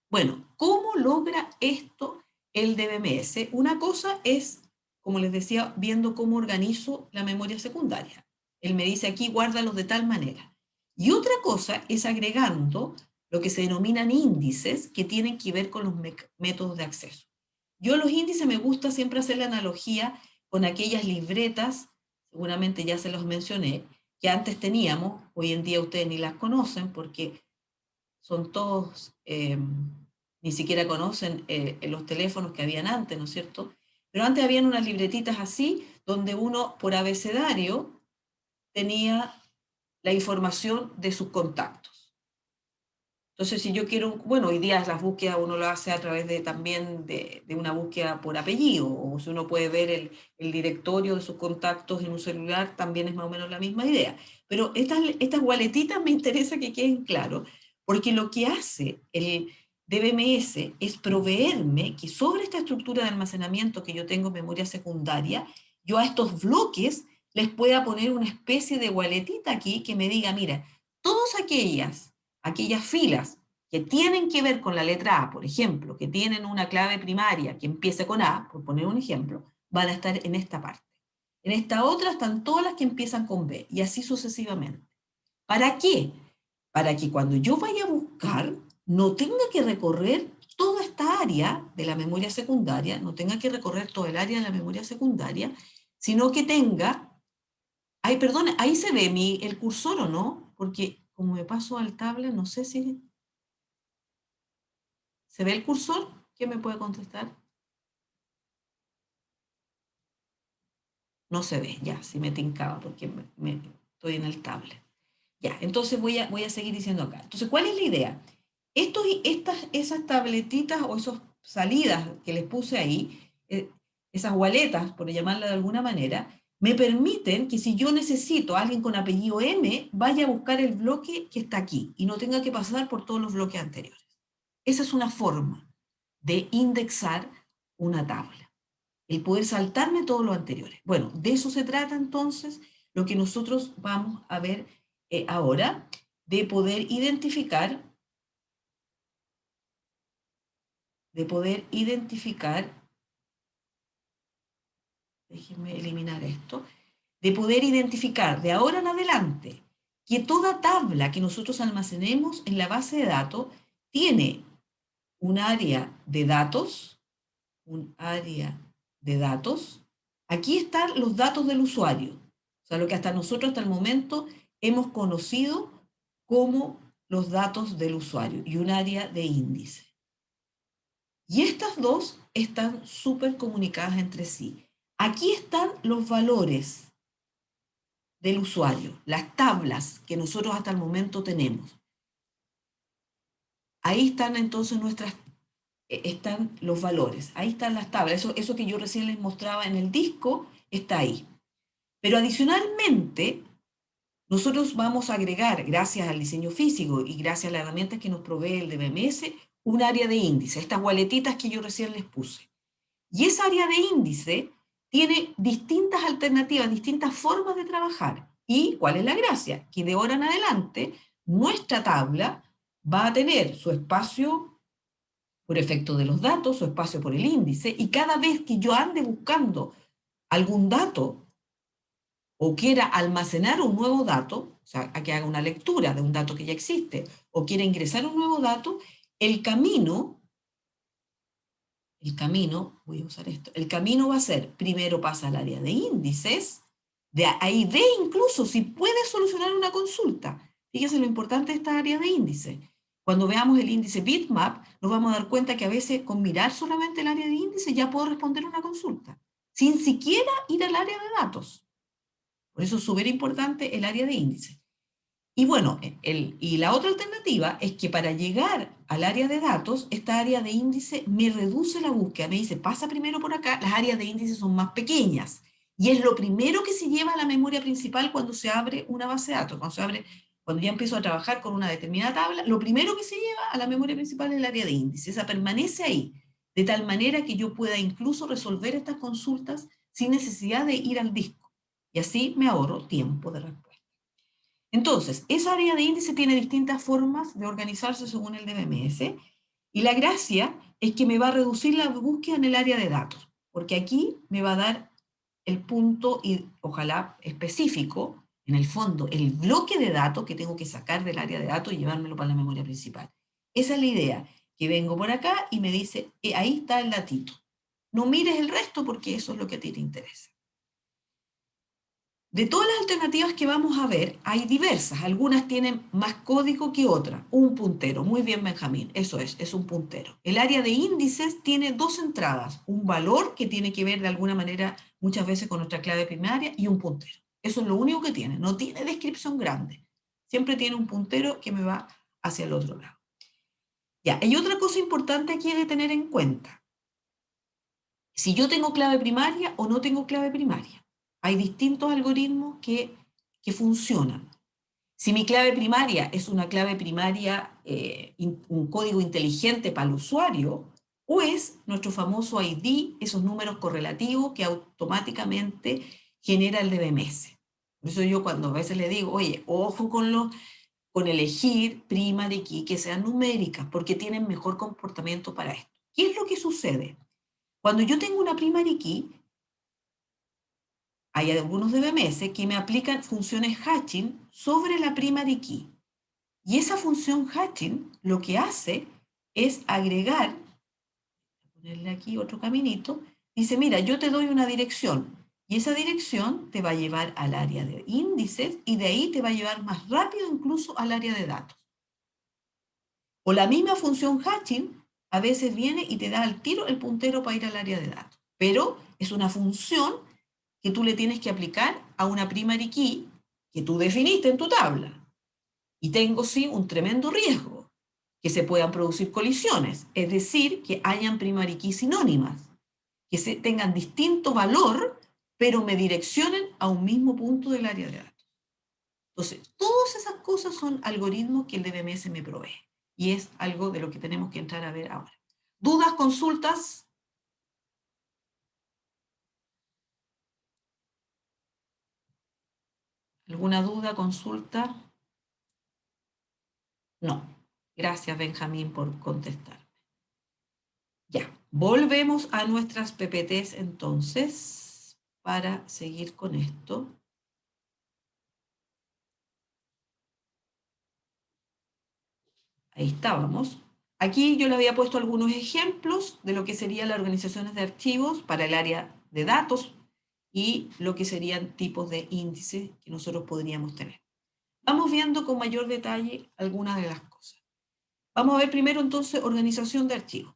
Bueno, ¿cómo logra esto el DBMS? Una cosa es, como les decía, viendo cómo organizo la memoria secundaria. Él me dice aquí, guárdalos de tal manera. Y otra cosa es agregando lo que se denominan índices, que tienen que ver con los métodos de acceso. Yo los índices me gusta siempre hacer la analogía con aquellas libretas, seguramente ya se los mencioné, que antes teníamos, hoy en día ustedes ni las conocen porque son todos, ni siquiera conocen los teléfonos que habían antes, ¿no es cierto? Pero antes habían unas libretitas así, donde uno por abecedario tenía la información de sus contactos. Entonces, si yo quiero, bueno, hoy día las búsquedas uno lo hace a través de también de una búsqueda por apellido, o si uno puede ver el directorio de sus contactos en un celular, también es más o menos la misma idea. Pero estas gualetitas me interesa que queden claros, porque lo que hace el DBMS es proveerme que sobre esta estructura de almacenamiento que yo tengo en memoria secundaria, yo a estos bloques les pueda poner una especie de gualetita aquí que me diga, mira, todas aquellas filas que tienen que ver con la letra A, por ejemplo, que tienen una clave primaria que empiece con A, por poner un ejemplo, van a estar en esta parte. En esta otra están todas las que empiezan con B, y así sucesivamente. ¿Para qué? Para que cuando yo vaya a buscar, no tenga que recorrer toda esta área de la memoria secundaria, no tenga que recorrer todo el área de la memoria secundaria, sino que tenga, ay, perdón, ahí se ve el cursor o no, porque como me paso al tablet, no sé si se ve el cursor. ¿Quién me puede contestar? No se ve, ya, si me tincaba, porque estoy en el tablet. Ya, entonces voy a seguir diciendo acá. Entonces, ¿cuál es la idea? Esas tabletitas o esas salidas que les puse ahí, esas waletas, por llamarla de alguna manera, me permiten que si yo necesito a alguien con apellido M, vaya a buscar el bloque que está aquí y no tenga que pasar por todos los bloques anteriores. Esa es una forma de indexar una tabla, el poder saltarme todos los anteriores. Bueno, de eso se trata entonces lo que nosotros vamos a ver ahora, de poder identificar, de poder identificar, déjenme eliminar esto, de poder identificar de ahora en adelante que toda tabla que nosotros almacenemos en la base de datos tiene un área de datos, un área de datos. Aquí están los datos del usuario, o sea, lo que hasta nosotros hasta el momento hemos conocido como los datos del usuario y un área de índice. Y estas dos están súper comunicadas entre sí. Aquí están los valores del usuario, las tablas que nosotros hasta el momento tenemos. Ahí están entonces están los valores, ahí están las tablas, eso que yo recién les mostraba en el disco está ahí. Pero adicionalmente, nosotros vamos a agregar, gracias al diseño físico y gracias a las herramientas que nos provee el DBMS, un área de índice, estas gualetitas que yo recién les puse. Y esa área de índice tiene distintas alternativas, distintas formas de trabajar. ¿Y cuál es la gracia? Que de ahora en adelante nuestra tabla va a tener su espacio por efecto de los datos, su espacio por el índice, y cada vez que yo ande buscando algún dato o quiera almacenar un nuevo dato, o sea, a que haga una lectura de un dato que ya existe, o quiera ingresar un nuevo dato, el voy a usar esto, el camino va a ser, primero pasa al área de índices, de ahí ve incluso si puede solucionar una consulta. Fíjese lo importante de esta área de índice. Cuando veamos el índice bitmap, nos vamos a dar cuenta que a veces con mirar solamente el área de índice ya puedo responder una consulta, sin siquiera ir al área de datos. Por eso es súper importante el área de índice. Y bueno, y la otra alternativa es que para llegar al área de datos, esta área de índice me reduce la búsqueda. Me dice, pasa primero por acá, las áreas de índice son más pequeñas. Y es lo primero que se lleva a la memoria principal cuando se abre una base de datos. Cuando ya empiezo a trabajar con una determinada tabla, lo primero que se lleva a la memoria principal es el área de índice. Esa permanece ahí, de tal manera que yo pueda incluso resolver estas consultas sin necesidad de ir al disco. Y así me ahorro tiempo de respuesta. Entonces, esa área de índice tiene distintas formas de organizarse según el DBMS y la gracia es que me va a reducir la búsqueda en el área de datos, porque aquí me va a dar el punto y ojalá específico, en el fondo, el bloque de datos que tengo que sacar del área de datos y llevármelo para la memoria principal. Esa es la idea, que vengo por acá y me dice, ahí está el datito. No mires el resto porque eso es lo que a ti te interesa. De todas las alternativas que vamos a ver, hay diversas. Algunas tienen más código que otras. Un puntero. Muy bien, Benjamín. Eso es un puntero. El área de índices tiene dos entradas. Un valor que tiene que ver de alguna manera muchas veces con nuestra clave primaria y un puntero. Eso es lo único que tiene. No tiene descripción grande. Siempre tiene un puntero que me va hacia el otro lado. Ya, hay otra cosa importante aquí de tener en cuenta. Si yo tengo clave primaria o no tengo clave primaria. Hay distintos algoritmos que funcionan. Si mi clave primaria es una clave primaria, un código inteligente para el usuario, o es nuestro famoso ID, esos números correlativos que automáticamente genera el DBMS. Por eso yo cuando a veces le digo, oye, ojo con elegir primary key que sean numéricas, porque tienen mejor comportamiento para esto. ¿Qué es lo que sucede? Cuando yo tengo una primary key, hay algunos DBMS que me aplican funciones hatching sobre la primary key. Y esa función hatching lo que hace es agregar, ponerle aquí otro caminito, dice, mira, yo te doy una dirección y esa dirección te va a llevar al área de índices y de ahí te va a llevar más rápido incluso al área de datos. O la misma función hatching a veces viene y te da al tiro el puntero para ir al área de datos. Pero es una función que tú le tienes que aplicar a una primary key que tú definiste en tu tabla. Y tengo sí un tremendo riesgo, que se puedan producir colisiones, es decir, que hayan primary key sinónimas, que tengan distinto valor, pero me direccionen a un mismo punto del área de datos. Entonces, todas esas cosas son algoritmos que el DBMS me provee. Y es algo de lo que tenemos que entrar a ver ahora. ¿Dudas, consultas? ¿Alguna duda, consulta? No. Gracias, Benjamín, por contestar. Ya, volvemos a nuestras PPTs entonces para seguir con esto. Ahí estábamos. Aquí yo le había puesto algunos ejemplos de lo que serían las organizaciones de archivos para el área de datos y lo que serían tipos de índices que nosotros podríamos tener. Vamos viendo con mayor detalle algunas de las cosas. Vamos a ver primero entonces organización de archivos.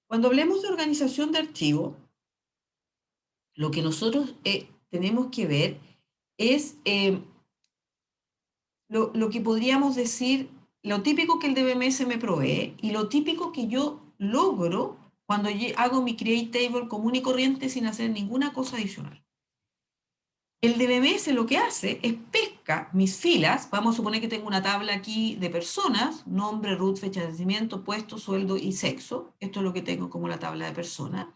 Cuando hablemos de organización de archivos, lo que nosotros tenemos que ver es lo que podríamos decir, lo típico que el DBMS me provee y lo típico que yo logro cuando hago mi create table común y corriente sin hacer ninguna cosa adicional. El DBMS lo que hace es pesca mis filas, vamos a suponer que tengo una tabla aquí de personas, nombre, root, fecha de nacimiento, puesto, sueldo y sexo, esto es lo que tengo como la tabla de personas,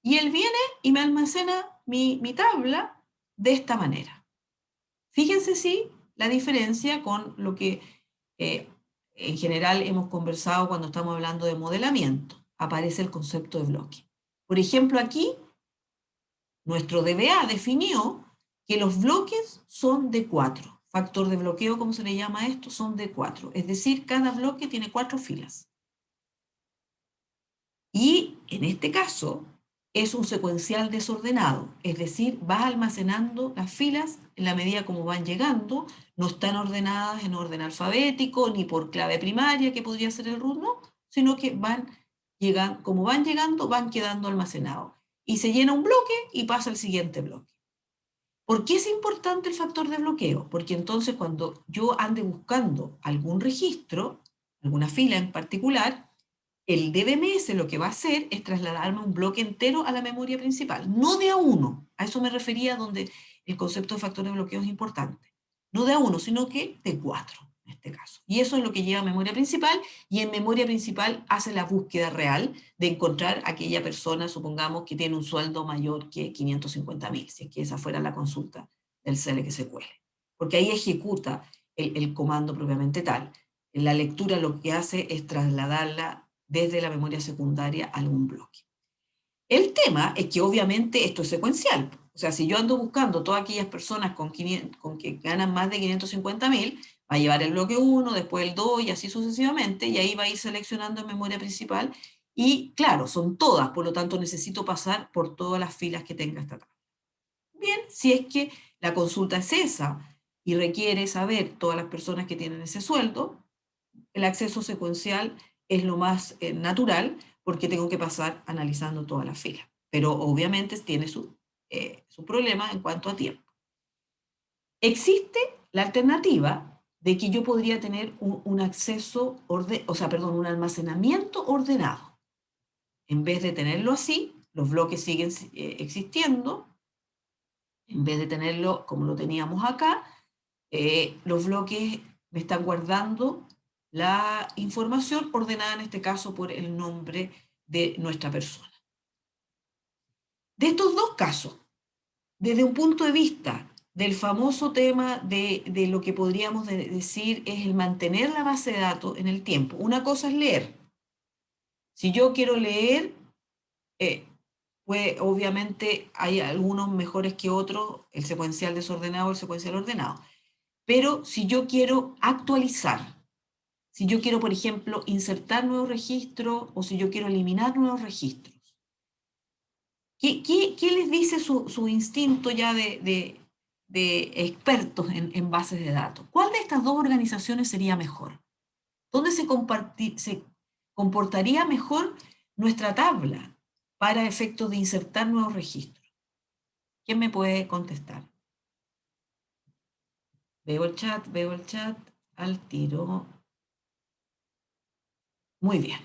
y él viene y me almacena mi tabla de esta manera. Fíjense sí la diferencia con lo que eh, en general hemos conversado cuando estamos hablando de modelamiento. Aparece el concepto de bloque. Por ejemplo, aquí nuestro DBA definió que los bloques son de 4. Factor de bloqueo, como se le llama a esto, son de 4. Es decir, cada bloque tiene 4 filas. Y en este caso es un secuencial desordenado, es decir, va almacenando las filas en la medida como van llegando, no están ordenadas en orden alfabético ni por clave primaria, que podría ser el root, no, sino que como van llegando, van quedando almacenados. Y se llena un bloque y pasa al siguiente bloque. ¿Por qué es importante el factor de bloqueo? Porque entonces cuando yo ande buscando algún registro, alguna fila en particular, el DBMS lo que va a hacer es trasladarme un bloque entero a la memoria principal, no de a uno. A eso me refería donde el concepto de factor de bloqueo es importante. No de a uno, sino que de 4 en este caso. Y eso es lo que lleva a memoria principal y en memoria principal hace la búsqueda real de encontrar a aquella persona, supongamos, que tiene un sueldo mayor que 550.000, si es que esa fuera la consulta del CLSQL. Porque ahí ejecuta el comando propiamente tal. La lectura lo que hace es trasladarla desde la memoria secundaria a algún bloque. El tema es que obviamente esto es secuencial. O sea, si yo ando buscando todas aquellas personas con que ganan más de 550.000, va a llevar el bloque 1, después el 2 y así sucesivamente, y ahí va a ir seleccionando en memoria principal. Y claro, son todas, por lo tanto necesito pasar por todas las filas que tenga esta tabla. Bien, si es que la consulta es esa y requiere saber todas las personas que tienen ese sueldo, el acceso secuencial es lo más natural porque tengo que pasar analizando toda la fila. Pero obviamente tiene su problema en cuanto a tiempo. Existe la alternativa de que yo podría tener un acceso, un almacenamiento ordenado. En vez de tenerlo así, los bloques siguen existiendo. En vez de tenerlo como lo teníamos acá, los bloques me están guardando la información ordenada, en este caso, por el nombre de nuestra persona. De estos dos casos, desde un punto de vista del famoso tema de lo que podríamos decir es el mantener la base de datos en el tiempo. Una cosa es leer. Si yo quiero leer, pues obviamente hay algunos mejores que otros, el secuencial desordenado, el secuencial ordenado. Pero si yo quiero actualizar, si yo quiero, por ejemplo, insertar nuevos registros o si yo quiero eliminar nuevos registros, ¿qué les dice su instinto ya de expertos en bases de datos? ¿Cuál de estas dos organizaciones sería mejor? ¿Dónde se comportaría mejor nuestra tabla para efectos de insertar nuevos registros? ¿Quién me puede contestar? Veo el chat al tiro. Muy bien.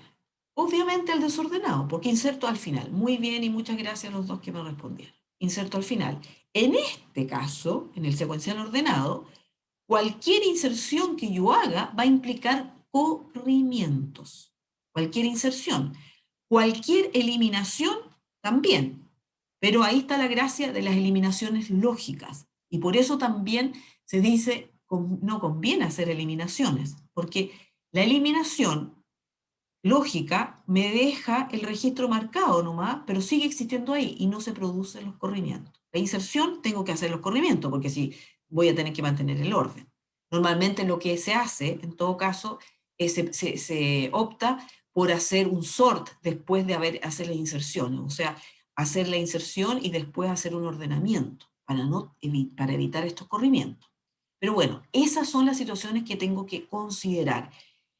Obviamente el desordenado, porque inserto al final. Muy bien y muchas gracias a los dos que me respondieron. Inserto al final. En este caso, en el secuencial ordenado, cualquier inserción que yo haga va a implicar corrimientos. Cualquier inserción. Cualquier eliminación también. Pero ahí está la gracia de las eliminaciones lógicas. Y por eso también se dice, no conviene hacer eliminaciones, porque la eliminación lógica me deja el registro marcado nomás, pero sigue existiendo ahí y no se producen los corrimientos. La inserción tengo que hacer los corrimientos, porque si voy a tener que mantener el orden. Normalmente lo que se hace, en todo caso, es se opta por hacer un sort después de hacer las inserciones, o sea, hacer la inserción y después hacer un ordenamiento para evitar estos corrimientos. Pero bueno, esas son las situaciones que tengo que considerar.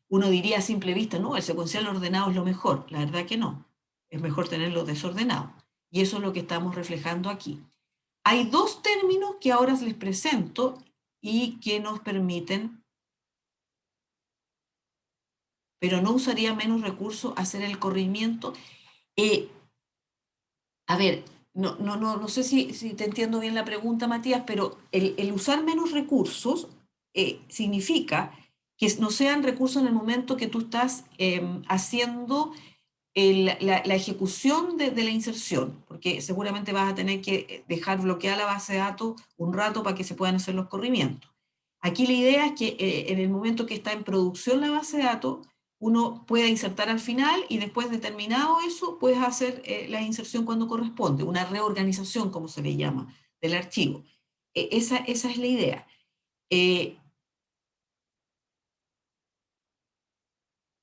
Uno diría a simple vista, no, el secuencial ordenado es lo mejor. La verdad que no. Es mejor tenerlo desordenado. Y eso es lo que estamos reflejando aquí. Hay dos términos que ahora les presento y que nos permiten, pero no usaría menos recursos, hacer el corrimiento. Eh, a ver, no sé si te entiendo bien la pregunta, Matías, pero el usar menos recursos significa que no sean recursos en el momento que tú estás haciendo la ejecución de la inserción, porque seguramente vas a tener que dejar bloqueada la base de datos un rato para que se puedan hacer los corrimientos. Aquí la idea es que en el momento que está en producción la base de datos, uno pueda insertar al final y después de terminado eso, puedes hacer la inserción cuando corresponde, una reorganización, como se le llama, del archivo. Esa es la idea. Eh,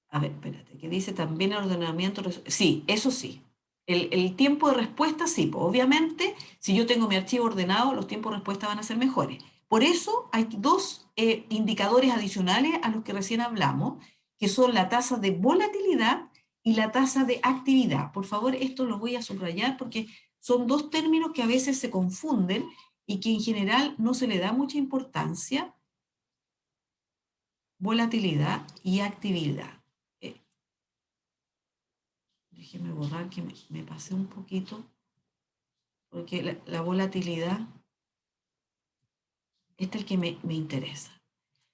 A ver, espérate, que dice también el ordenamiento. Sí, eso sí. El tiempo de respuesta, sí, pues, obviamente, si yo tengo mi archivo ordenado, los tiempos de respuesta van a ser mejores. Por eso hay dos indicadores adicionales a los que recién hablamos, que son la tasa de volatilidad y la tasa de actividad. Por favor, esto lo voy a subrayar porque son dos términos que a veces se confunden y que en general no se le da mucha importancia. Volatilidad y actividad. Déjeme borrar que me pasé un poquito, porque la volatilidad, este es el que me interesa.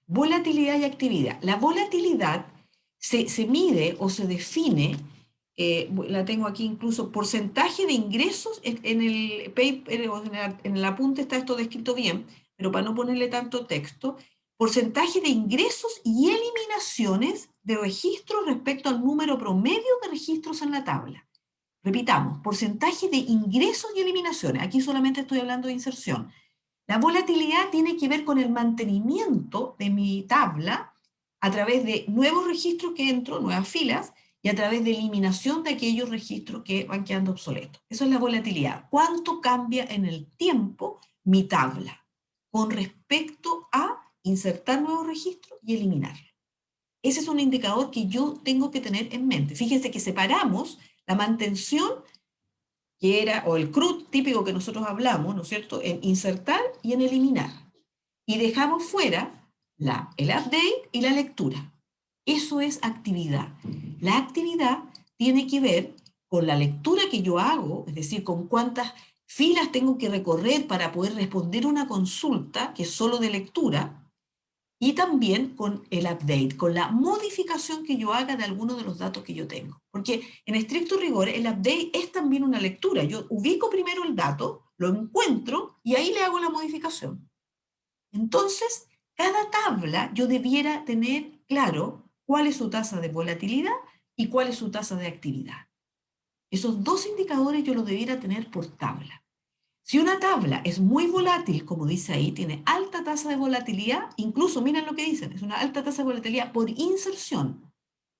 Volatilidad y actividad. La volatilidad se mide o se define, la tengo aquí incluso, porcentaje de ingresos en el paper o en el apunte está esto descrito bien, pero para no ponerle tanto texto, porcentaje de ingresos y eliminaciones de registros respecto al número promedio de registros en la tabla. Repitamos, porcentaje de ingresos y eliminaciones. Aquí solamente estoy hablando de inserción. La volatilidad tiene que ver con el mantenimiento de mi tabla a través de nuevos registros que entro, nuevas filas, y a través de eliminación de aquellos registros que van quedando obsoletos. Eso es la volatilidad. ¿Cuánto cambia en el tiempo mi tabla con respecto a insertar nuevos registros y eliminarlos? Ese es un indicador que yo tengo que tener en mente. Fíjense que separamos la mantención, que era, o el CRUD típico que nosotros hablamos, ¿no es cierto?, en insertar y en eliminar. Y dejamos fuera el update y la lectura. Eso es actividad. La actividad tiene que ver con la lectura que yo hago, es decir, con cuántas filas tengo que recorrer para poder responder una consulta, que es solo de lectura, y también con el update, con la modificación que yo haga de alguno de los datos que yo tengo. Porque en estricto rigor, el update es también una lectura. Yo ubico primero el dato, lo encuentro y ahí le hago la modificación. Entonces, cada tabla yo debiera tener claro cuál es su tasa de volatilidad y cuál es su tasa de actividad. Esos dos indicadores yo los debiera tener por tabla. Si una tabla es muy volátil, como dice ahí, tiene alta tasa de volatilidad, incluso miren lo que dicen, es una alta tasa de volatilidad por inserción.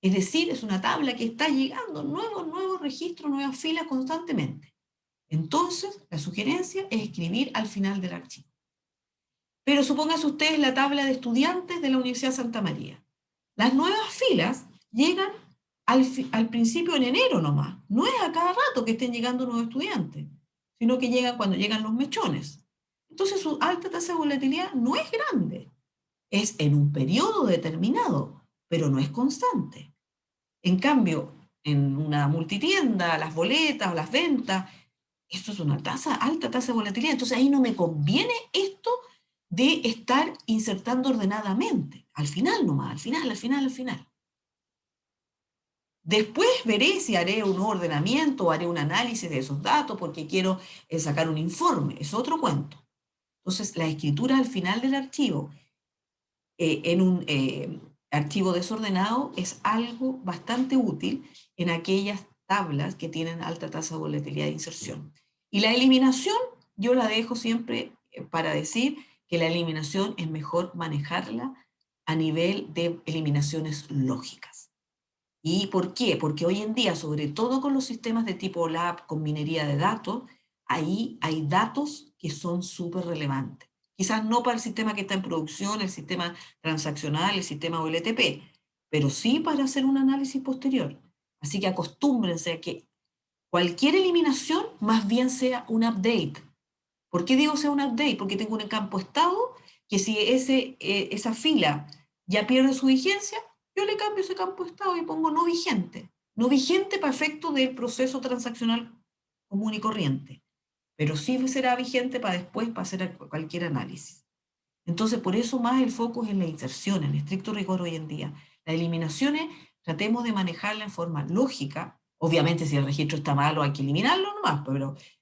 Es decir, es una tabla que está llegando nuevos registros, nuevas filas constantemente. Entonces, la sugerencia es escribir al final del archivo. Pero supónganse ustedes la tabla de estudiantes de la Universidad Santa María. Las nuevas filas llegan al principio en enero nomás. No es a cada rato que estén llegando nuevos estudiantes, sino que llegan cuando llegan los mechones. Entonces su alta tasa de volatilidad no es grande. Es en un periodo determinado, pero no es constante. En cambio, en una multitienda, las boletas o las ventas, esto es una alta tasa de volatilidad. Entonces ahí no me conviene esto de estar insertando ordenadamente. Al final nomás, al final. Después veré si haré un ordenamiento o haré un análisis de esos datos porque quiero sacar un informe. Es otro cuento. Entonces, la escritura al final del archivo en un archivo desordenado es algo bastante útil en aquellas tablas que tienen alta tasa de volatilidad de inserción. Y la eliminación, yo la dejo siempre para decir que la eliminación es mejor manejarla a nivel de eliminaciones lógicas. ¿Y por qué? Porque hoy en día, sobre todo con los sistemas de tipo lab, con minería de datos, ahí hay datos que son súper relevantes. Quizás no para el sistema que está en producción, el sistema transaccional, el sistema OLTP, pero sí para hacer un análisis posterior. Así que acostúmbrense a que cualquier eliminación más bien sea un update. ¿Por qué digo sea un update? Porque tengo un campo estado que si esa fila ya pierde su vigencia, yo le cambio ese campo estado y pongo no vigente. No vigente para efecto del proceso transaccional común y corriente, pero sí será vigente para después, para hacer cualquier análisis. Entonces, por eso más el foco es en la inserción, en estricto rigor hoy en día. Las eliminaciones, tratemos de manejarla en forma lógica. Obviamente, si el registro está malo, hay que eliminarlo nomás,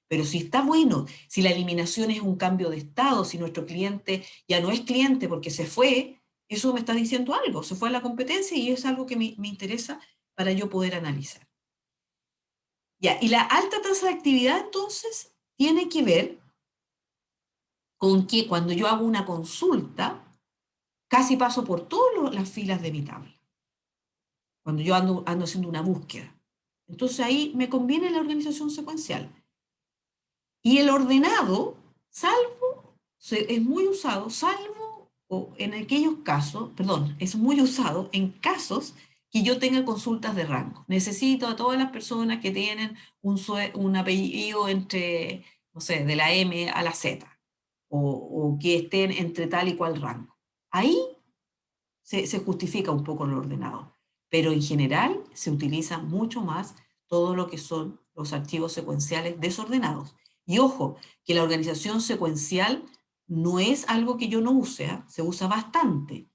pero si está bueno, si la eliminación es un cambio de estado, si nuestro cliente ya no es cliente porque se fue, eso me está diciendo algo, se fue a la competencia y es algo que me interesa para yo poder analizar. Ya, y la alta tasa de actividad, entonces, tiene que ver con que cuando yo hago una consulta, casi paso por todas las filas de mi tabla, cuando yo ando haciendo una búsqueda. Entonces ahí me conviene la organización secuencial. Y el ordenado, es muy usado, salvo o en aquellos casos, perdón, es muy usado en casos que yo tenga consultas de rango. Necesito a todas las personas que tienen un apellido entre, no sé, de la M a la Z, o que estén entre tal y cual rango. Ahí se justifica un poco lo ordenado, pero en general se utiliza mucho más todo lo que son los archivos secuenciales desordenados. Y ojo, que la organización secuencial no es algo que yo no use, ¿eh? Se usa bastante.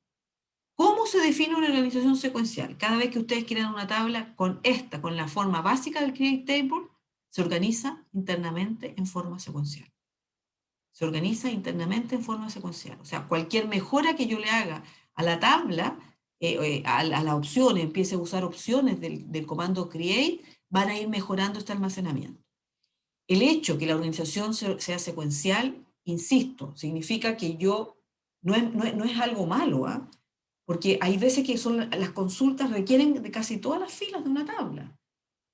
¿Cómo se define una organización secuencial? Cada vez que ustedes crean una tabla con la forma básica del Create Table, se organiza internamente en forma secuencial. Se organiza internamente en forma secuencial. O sea, cualquier mejora que yo le haga a la tabla, a la opción, empiece a usar opciones del comando create, van a ir mejorando este almacenamiento. El hecho que la organización sea secuencial, insisto, significa que no es algo malo, ¿eh? Porque hay veces que las consultas requieren de casi todas las filas de una tabla.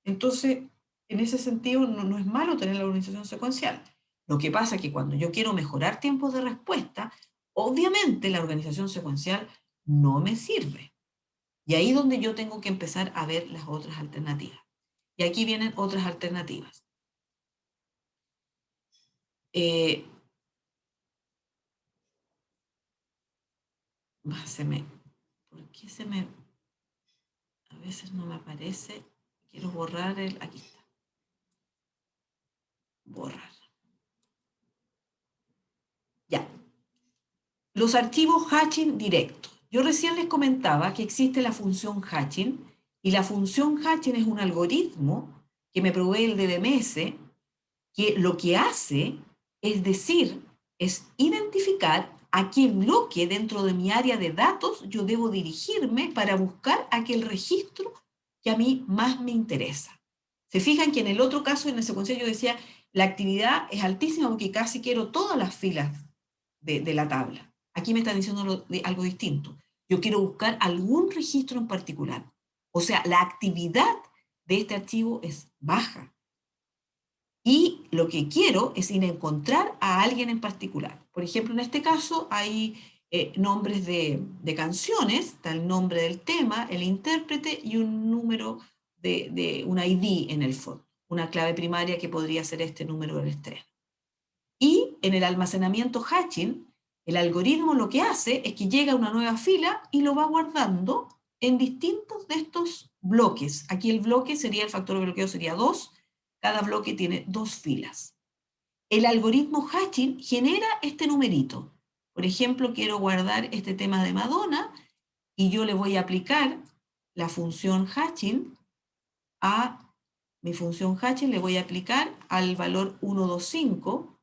Entonces, en ese sentido, no es malo tener la organización secuencial. Lo que pasa es que cuando yo quiero mejorar tiempos de respuesta, obviamente la organización secuencial no me sirve. Y ahí es donde yo tengo que empezar a ver las otras alternativas. Y aquí vienen otras alternativas. Eh, ¿Por qué se me... A veces no me aparece? Quiero borrar el... Aquí está. Borrar. Ya. Los archivos hatching directos. Yo recién les comentaba que existe la función hatching, y la función hatching es un algoritmo que me provee el DBMS, que lo que hace es decir, es identificar a qué bloque dentro de mi área de datos yo debo dirigirme para buscar aquel registro que a mí más me interesa. Se fijan que en el otro caso, en el secuencial, yo decía, la actividad es altísima porque casi quiero todas las filas de la tabla. Aquí me están diciendo algo distinto. Yo quiero buscar algún registro en particular. O sea, la actividad de este archivo es baja. Y lo que quiero es ir a encontrar a alguien en particular. Por ejemplo, en este caso hay nombres de canciones, está el nombre del tema, el intérprete y un número de un ID en el fondo, una clave primaria que podría ser este número del estreno. Y en el almacenamiento hatching, el algoritmo lo que hace es que llega a una nueva fila y lo va guardando en distintos de estos bloques. Aquí el bloque sería, el factor de bloqueo sería 2, cada bloque tiene 2 filas. El algoritmo hatching genera este numerito. Por ejemplo, quiero guardar este tema de Madonna y yo le voy a aplicar la función hatching a mi función hatching, le voy a aplicar al valor 125,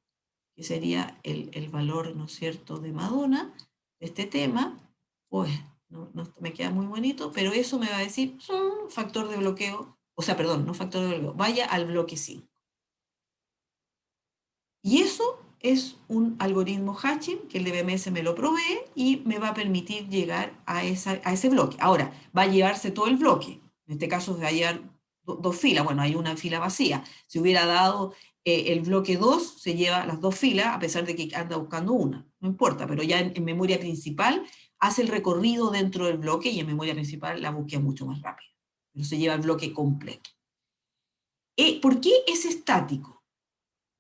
que sería el valor, ¿no es cierto?, de Madonna, de este tema. Pues no me queda muy bonito, pero eso me va a decir factor de bloqueo, o sea, perdón, no factor de bloqueo, vaya al bloque 5. Y eso es un algoritmo hatching que el DBMS me lo provee y me va a permitir llegar a ese bloque. Ahora, va a llevarse todo el bloque. En este caso va a llevar dos filas. Bueno, hay una fila vacía. Si hubiera dado el bloque 2, se lleva las 2 filas, a pesar de que anda buscando una. No importa, pero ya en memoria principal hace el recorrido dentro del bloque y en memoria principal la búsqueda mucho más rápida. Pero se lleva el bloque completo. ¿Por qué es estático?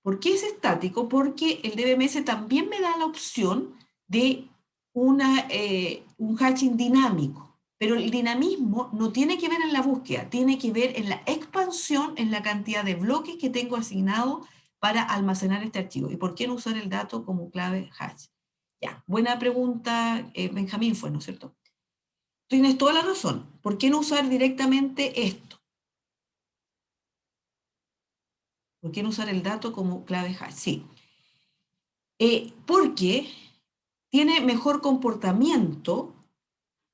¿Por qué es estático? Porque el DBMS también me da la opción de un hatching dinámico, pero el dinamismo no tiene que ver en la búsqueda, tiene que ver en la expansión, en la cantidad de bloques que tengo asignado para almacenar este archivo. ¿Y por qué no usar el dato como clave hash? Ya, buena pregunta, Benjamín fue, ¿no es cierto? Tienes toda la razón. ¿Por qué no usar directamente esto? ¿Por qué no usar el dato como clave hash? Sí. Porque tiene mejor comportamiento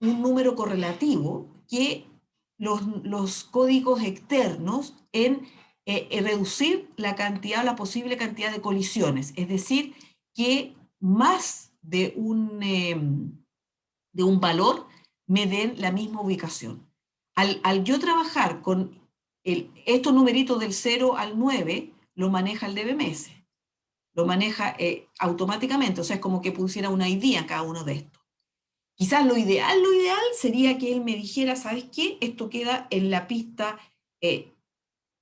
un número correlativo que los códigos externos en reducir la cantidad, la posible cantidad de colisiones. Es decir, que más de un valor me den la misma ubicación. Al yo trabajar con estos numeritos del 0 al 9, lo maneja el DBMS. Lo maneja automáticamente, o sea, es como que pusiera una ID a cada uno de estos. Quizás lo ideal sería que él me dijera, ¿sabes qué? Esto queda en la pista, en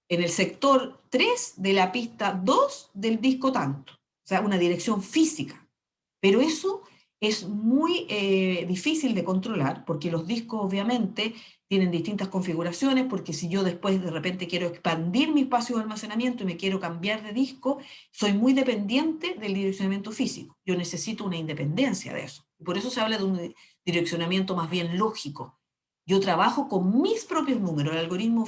el sector 3 de la pista 2 del disco tanto. O sea, una dirección física. Pero eso es muy difícil de controlar porque los discos obviamente tienen distintas configuraciones, porque si yo después de repente quiero expandir mi espacio de almacenamiento y me quiero cambiar de disco, soy muy dependiente del direccionamiento físico. Yo necesito una independencia de eso. Por eso se habla de un direccionamiento más bien lógico. Yo trabajo con mis propios números. El algoritmo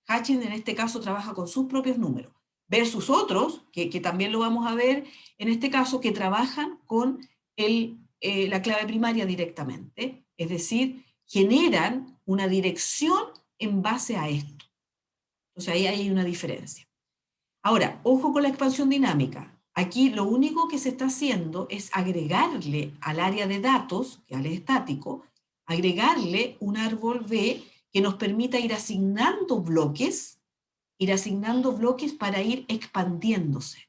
Hatching en este caso trabaja con sus propios números, versus otros, que también lo vamos a ver en este caso, que trabajan con la clave primaria directamente, es decir, generan una dirección en base a esto. Entonces ahí hay una diferencia. Ahora, ojo con la expansión dinámica. Aquí lo único que se está haciendo es agregarle al área de datos, que al estático, agregarle un árbol B que nos permita ir asignando bloques para ir expandiéndose.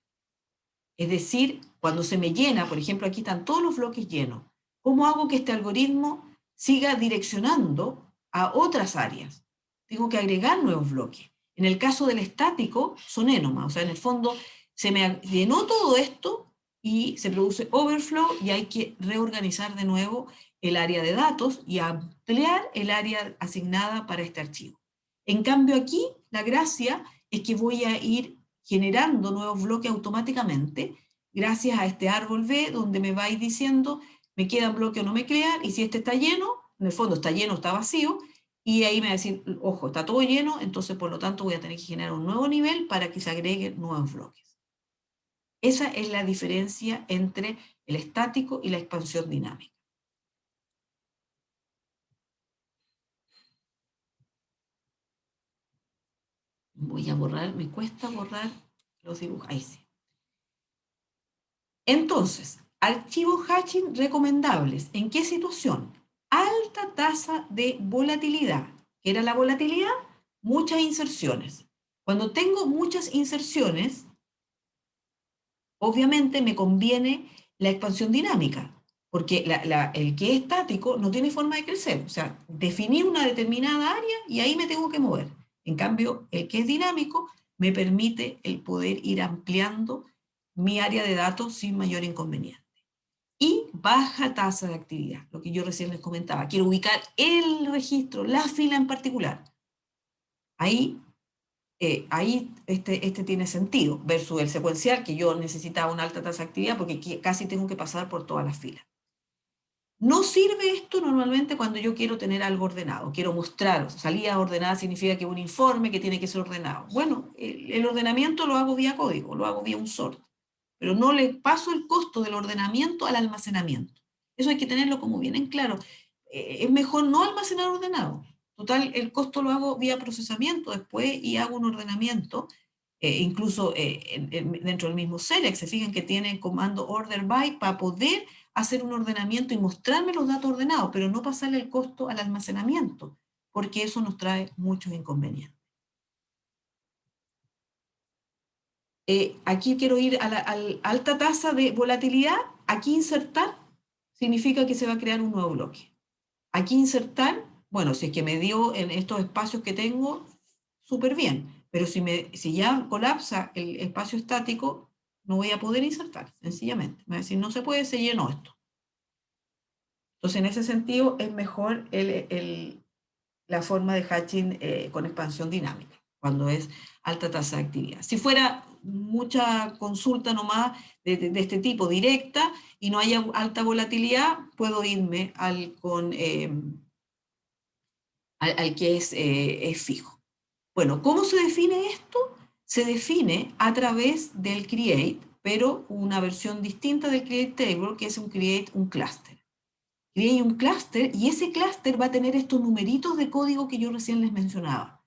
Es decir, cuando se me llena, por ejemplo, aquí están todos los bloques llenos, ¿cómo hago que este algoritmo siga direccionando a otras áreas? Tengo que agregar nuevos bloques. En el caso del estático, son énomas, o sea, en el fondo se me llenó todo esto y se produce overflow y hay que reorganizar de nuevo el área de datos y ampliar el área asignada para este archivo. En cambio aquí, la gracia es que voy a ir generando nuevos bloques automáticamente gracias a este árbol B, donde me va a ir diciendo, me quedan bloques o no me quedan, y si este está lleno, en el fondo está lleno, está vacío, y ahí me va a decir, ojo, está todo lleno, entonces por lo tanto voy a tener que generar un nuevo nivel para que se agreguen nuevos bloques. Esa es la diferencia entre el estático y la expansión dinámica. Voy a borrar, me cuesta borrar los dibujos, ahí sí. Entonces, archivos hatching recomendables. ¿En qué situación? Alta tasa de volatilidad. ¿Qué era la volatilidad? Muchas inserciones. Cuando tengo muchas inserciones, obviamente me conviene la expansión dinámica, porque el que es estático no tiene forma de crecer. O sea, definir una determinada área y ahí me tengo que mover. En cambio, el que es dinámico me permite el poder ir ampliando mi área de datos sin mayor inconveniente. Y baja tasa de actividad, lo que yo recién les comentaba. Quiero ubicar el registro, la fila en particular. Ahí este tiene sentido, versus el secuencial, que yo necesitaba una alta tasa de actividad porque casi tengo que pasar por todas las filas. No sirve esto normalmente cuando yo quiero tener algo ordenado, quiero mostrar, salida ordenada significa que un informe que tiene que ser ordenado. Bueno, el ordenamiento lo hago vía código, lo hago vía un sort, pero no le paso el costo del ordenamiento al almacenamiento. Eso hay que tenerlo como bien en claro. Es mejor no almacenar ordenado. Total, el costo lo hago vía procesamiento después y hago un ordenamiento, incluso dentro del mismo Select, se fijan que tiene comando order by para poder hacer un ordenamiento y mostrarme los datos ordenados, pero no pasarle el costo al almacenamiento, porque eso nos trae muchos inconvenientes. Aquí quiero ir a la alta tasa de volatilidad. Aquí insertar significa que se va a crear un nuevo bloque. Aquí insertar, bueno, si es que me dio en estos espacios que tengo, súper bien. Pero si ya colapsa el espacio estático, no voy a poder insertar, sencillamente. Me va a decir, no se puede, se llenó esto. Entonces, en ese sentido, es mejor la forma de hatching con expansión dinámica, cuando es alta tasa de actividad. Si fuera mucha consulta nomás de este tipo, directa, y no haya alta volatilidad, puedo irme al que es fijo. Bueno, ¿cómo se define esto? Se define a través del create, pero una versión distinta del create table, que es un create un cluster. Create un cluster y ese cluster va a tener estos numeritos de código que yo recién les mencionaba.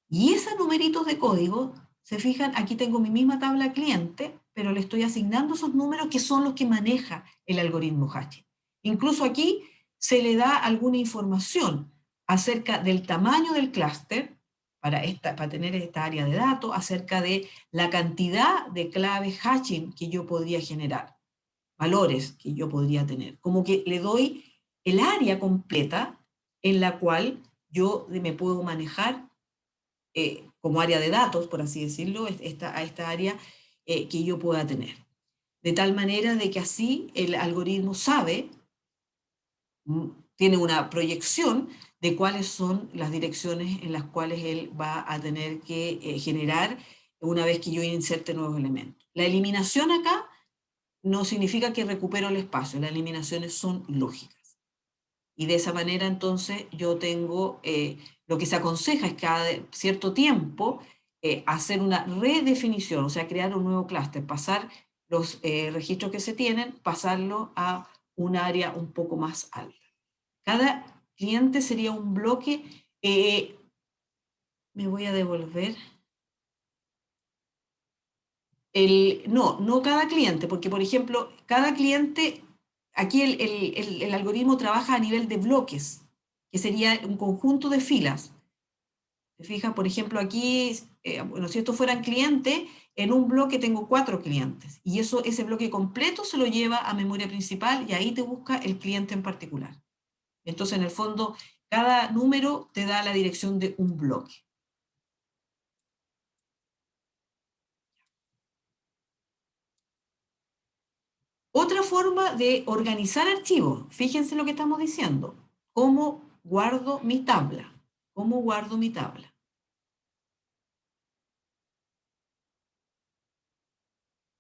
Y esos numeritos de código, se fijan, aquí tengo mi misma tabla cliente, pero le estoy asignando esos números que son los que maneja el algoritmo hatching. Incluso aquí se le da alguna información acerca del tamaño del clúster para tener esta área de datos, acerca de la cantidad de claves hatching que yo podría generar, valores que yo podría tener. Como que le doy el área completa en la cual yo me puedo manejar como área de datos, por así decirlo, a esta área que yo pueda tener. De tal manera de que así el algoritmo sabe, tiene una proyección de cuáles son las direcciones en las cuales él va a tener que generar una vez que yo inserte nuevos elementos. La eliminación acá no significa que recupero el espacio, las eliminaciones son lógicas. Y de esa manera entonces yo tengo, lo que se aconseja es cada cierto tiempo hacer una redefinición, o sea, crear un nuevo clúster, pasar los registros que se tienen, pasarlo a un área un poco más alta. Cada cliente sería un bloque, me voy a devolver. No cada cliente, porque por ejemplo, cada cliente, aquí el algoritmo trabaja a nivel de bloques, que sería un conjunto de filas. ¿Te fijas? Por ejemplo, aquí, bueno, si estos fueran clientes, en un bloque tengo 4 clientes, y ese bloque completo se lo lleva a memoria principal, y ahí te busca el cliente en particular. Entonces, en el fondo, cada número te da la dirección de un bloque. Otra forma de organizar archivos, fíjense lo que estamos diciendo, cómo guardo mi tabla, cómo guardo mi tabla.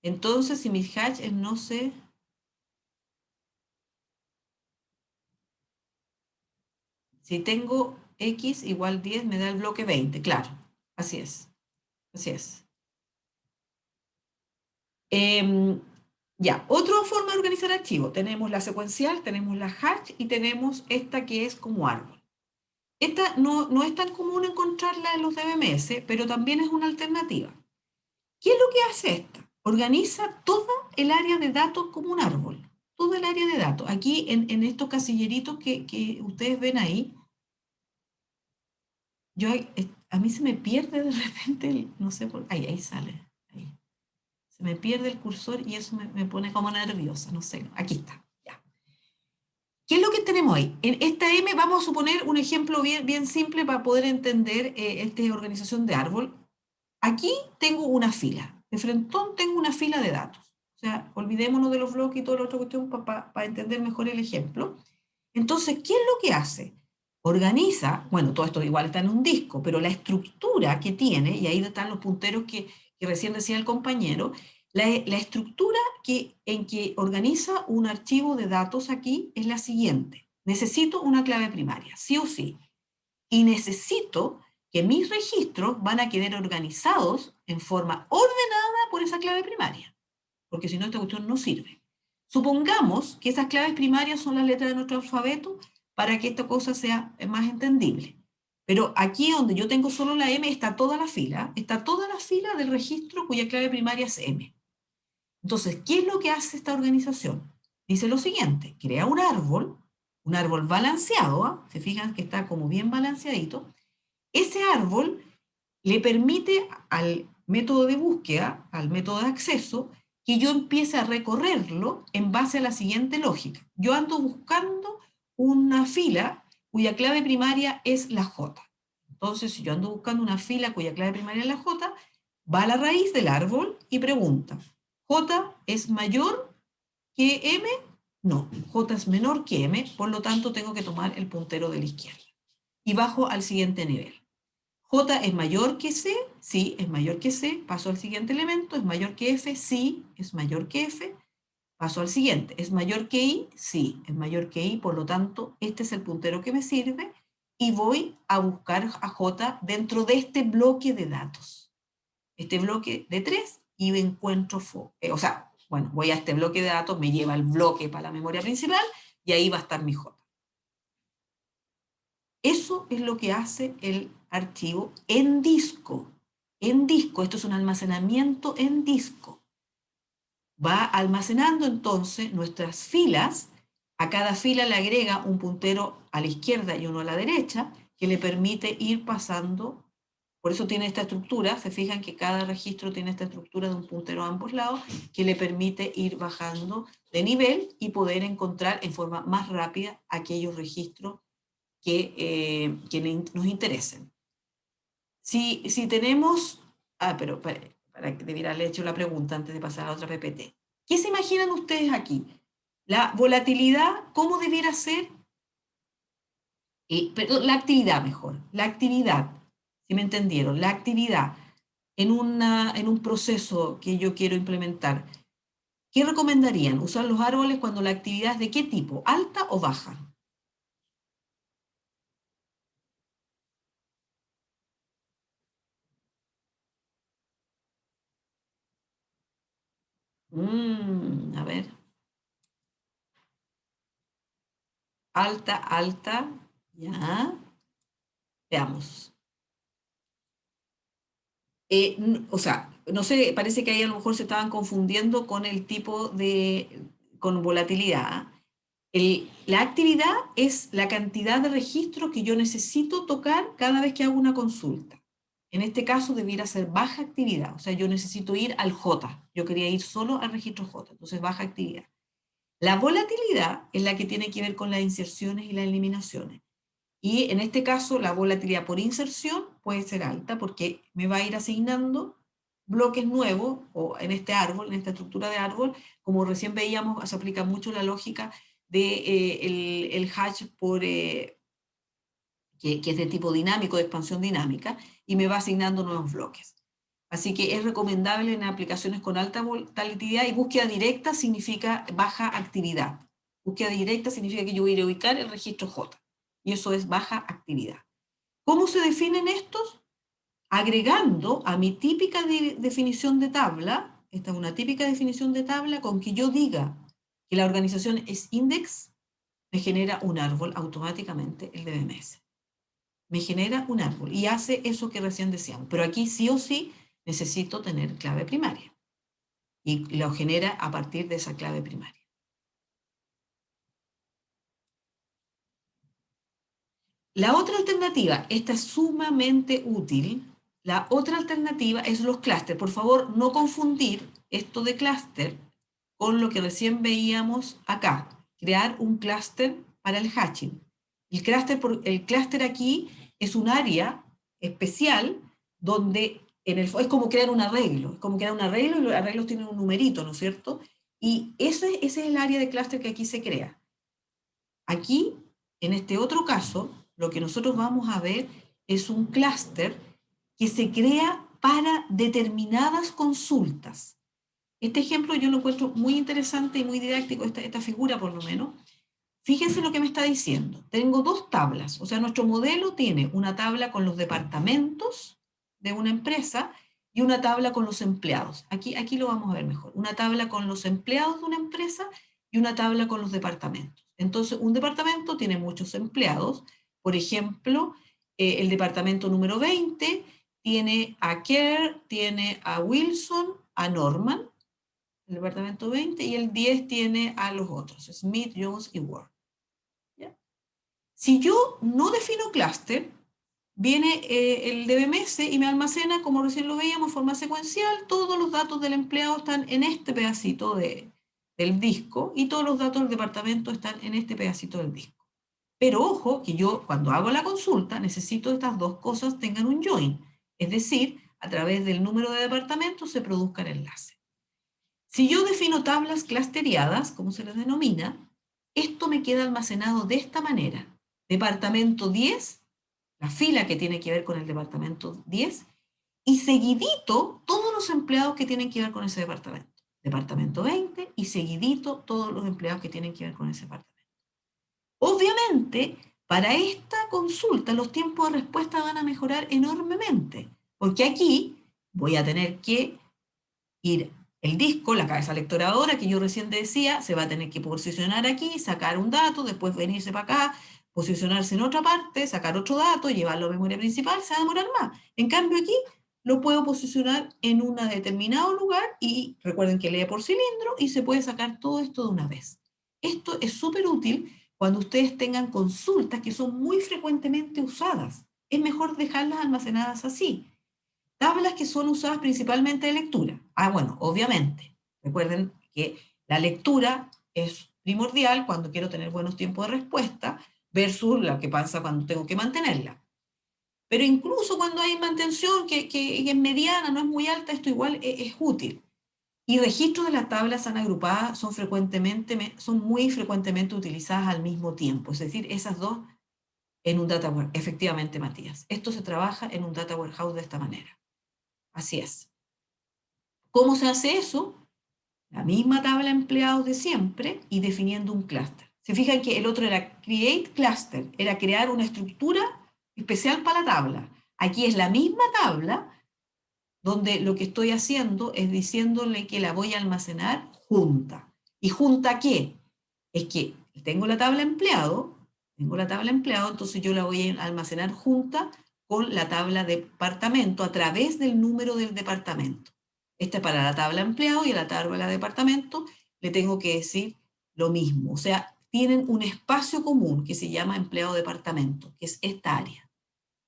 Entonces, si mi hash es no sé, si tengo x igual 10 me da el bloque 20, claro, así es, así es. Ya, otra forma de organizar archivos, tenemos la secuencial, tenemos la hash y tenemos esta que es como árbol. Esta no es tan común encontrarla en los DBMS, pero también es una alternativa. ¿Qué es lo que hace esta? Organiza toda el área de datos como un árbol, todo el área de datos. Aquí en estos casilleritos que ustedes ven ahí, a mí se me pierde de repente, no sé por ahí sale. Ahí. Se me pierde el cursor y eso me pone como nerviosa, no sé, aquí está. Ya. ¿Qué es lo que tenemos ahí? En esta M vamos a suponer un ejemplo bien simple para poder entender esta organización de árbol. Aquí tengo una fila, de frentón tengo una fila de datos. O sea, olvidémonos de los bloques y toda la otra cuestión para entender mejor el ejemplo. Entonces, ¿qué es lo que hace? Organiza, bueno, todo esto igual está en un disco, pero la estructura que tiene, y ahí están los punteros que recién decía el compañero, la estructura en que organiza un archivo de datos aquí es la siguiente. Necesito una clave primaria, sí o sí. Y necesito que mis registros van a quedar organizados en forma ordenada por esa clave primaria, porque si no esta cuestión no sirve. Supongamos que esas claves primarias son las letras de nuestro alfabeto para que esta cosa sea más entendible. Pero aquí donde yo tengo solo la M está toda la fila del registro cuya clave primaria es M. Entonces, ¿qué es lo que hace esta organización? Dice lo siguiente, crea un árbol balanceado, ¿eh? Se fijan que está como bien balanceadito. Ese árbol le permite al método de búsqueda, al método de acceso, que yo empiece a recorrerlo en base a la siguiente lógica. Yo ando buscando una fila cuya clave primaria es la J. Entonces, si yo ando buscando una fila cuya clave primaria es la J, va a la raíz del árbol y pregunta, ¿J es mayor que M? No, J es menor que M, por lo tanto tengo que tomar el puntero de la izquierda. Y bajo al siguiente nivel. J es mayor que C, sí, es mayor que C, paso al siguiente elemento, es mayor que F, sí, es mayor que F, paso al siguiente, es mayor que I, sí, es mayor que I, por lo tanto, este es el puntero que me sirve y voy a buscar a J dentro de este bloque de datos. Este bloque de 3 y encuentro, o sea, bueno, voy a este bloque de datos, me lleva el bloque para la memoria principal y ahí va a estar mi J. Eso es lo que hace el archivo en disco. En disco, esto es un almacenamiento en disco. Va almacenando entonces nuestras filas, a cada fila le agrega un puntero a la izquierda y uno a la derecha, que le permite ir pasando, por eso tiene esta estructura, se fijan que cada registro tiene esta estructura de un puntero a ambos lados, que le permite ir bajando de nivel y poder encontrar en forma más rápida aquellos registros que nos interesen. Si tenemos, pero para que debiera haber hecho la pregunta antes de pasar a otra PPT. ¿Qué se imaginan ustedes aquí? La volatilidad, ¿cómo debiera ser? Perdón, la actividad mejor. La actividad, si me entendieron, la actividad en un proceso que yo quiero implementar. ¿Qué recomendarían? ¿Usar los árboles cuando la actividad es de qué tipo? ¿Alta o baja? A ver. Alta, alta. Ya. Veamos. O sea, no sé, parece que ahí a lo mejor se estaban confundiendo con el tipo con volatilidad. La actividad es la cantidad de registros que yo necesito tocar cada vez que hago una consulta. En este caso debiera ser baja actividad, o sea, yo necesito ir al J. Yo quería ir solo al registro J, entonces baja actividad. La volatilidad es la que tiene que ver con las inserciones y las eliminaciones. Y en este caso, la volatilidad por inserción puede ser alta porque me va a ir asignando bloques nuevos, o en este árbol, en esta estructura de árbol, como recién veíamos, se aplica mucho la lógica de el hash que es de tipo dinámico, de expansión dinámica, y me va asignando nuevos bloques. Así que es recomendable en aplicaciones con alta volatilidad, y búsqueda directa significa baja actividad. Búsqueda directa significa que yo voy a ir a ubicar el registro J, y eso es baja actividad. ¿Cómo se definen estos? Agregando a mi típica definición de tabla, esta es una típica definición de tabla, con que yo diga que la organización es index, me genera un árbol automáticamente el DBMS. Me genera un árbol y hace eso que recién decíamos. Pero aquí sí o sí necesito tener clave primaria, y lo genera a partir de esa clave primaria. La otra alternativa, esta es sumamente útil. La otra alternativa es los clústeres. Por favor, no confundir esto de clúster con lo que recién veíamos acá. Crear un clúster para el hatching. El clúster aquí es un área especial donde es como crear un arreglo. Es como crear un arreglo, y los arreglos tienen un numerito, ¿no es cierto? Y ese es el área de clúster que aquí se crea. Aquí, en este otro caso, lo que nosotros vamos a ver es un clúster que se crea para determinadas consultas. Este ejemplo yo lo encuentro muy interesante y muy didáctico, esta figura por lo menos. Fíjense lo que me está diciendo. Tengo dos tablas, o sea, nuestro modelo tiene una tabla con los departamentos de una empresa y una tabla con los empleados. Aquí lo vamos a ver mejor. Una tabla con los empleados de una empresa y una tabla con los departamentos. Entonces, un departamento tiene muchos empleados. Por ejemplo, el departamento número 20 tiene a Kerr, tiene a Wilson, a Norman, el departamento 20, y el 10 tiene a los otros, Smith, Jones y Ward. ¿Ya? Si yo no defino clúster, viene el DBMS y me almacena, como recién lo veíamos, forma secuencial. Todos los datos del empleado están en este pedacito del disco, y todos los datos del departamento están en este pedacito del disco. Pero ojo, que yo cuando hago la consulta necesito que estas dos cosas tengan un join, es decir, a través del número de departamentos se produzca el enlace. Si yo defino tablas clusteriadas, como se les denomina, esto me queda almacenado de esta manera. Departamento 10, la fila que tiene que ver con el departamento 10, y seguidito todos los empleados que tienen que ver con ese departamento. Departamento 20 y seguidito todos los empleados que tienen que ver con ese departamento. Obviamente, para esta consulta los tiempos de respuesta van a mejorar enormemente, porque aquí voy a tener que ir el disco, la cabeza lectoradora que yo recién decía, se va a tener que posicionar aquí, sacar un dato, después venirse para acá, posicionarse en otra parte, sacar otro dato, llevarlo a memoria principal, se va a demorar más. En cambio aquí lo puedo posicionar en un determinado lugar, y recuerden que lee por cilindro, y se puede sacar todo esto de una vez. Esto es súper útil cuando ustedes tengan consultas que son muy frecuentemente usadas. Es mejor dejarlas almacenadas así. Tablas que son usadas principalmente de lectura. Bueno, obviamente. Recuerden que la lectura es primordial cuando quiero tener buenos tiempos de respuesta versus lo que pasa cuando tengo que mantenerla. Pero incluso cuando hay mantención que es mediana, no es muy alta, esto igual es útil. Y registros de las tablas están agrupadas, son muy frecuentemente utilizadas al mismo tiempo. Es decir, esas dos en un data warehouse. Efectivamente, Matías. Esto se trabaja en un data warehouse de esta manera. Así es. ¿Cómo se hace eso? La misma tabla de empleados de siempre y definiendo un clúster. Se fijan que el otro era create cluster, era crear una estructura especial para la tabla. Aquí es la misma tabla donde lo que estoy haciendo es diciéndole que la voy a almacenar junta. ¿Y junta qué? Es que tengo la tabla empleado, entonces yo la voy a almacenar junta con la tabla departamento a través del número del departamento. Esta es para la tabla empleado, y a la tabla departamento le tengo que decir lo mismo. O sea, tienen un espacio común que se llama empleado departamento, que es esta área.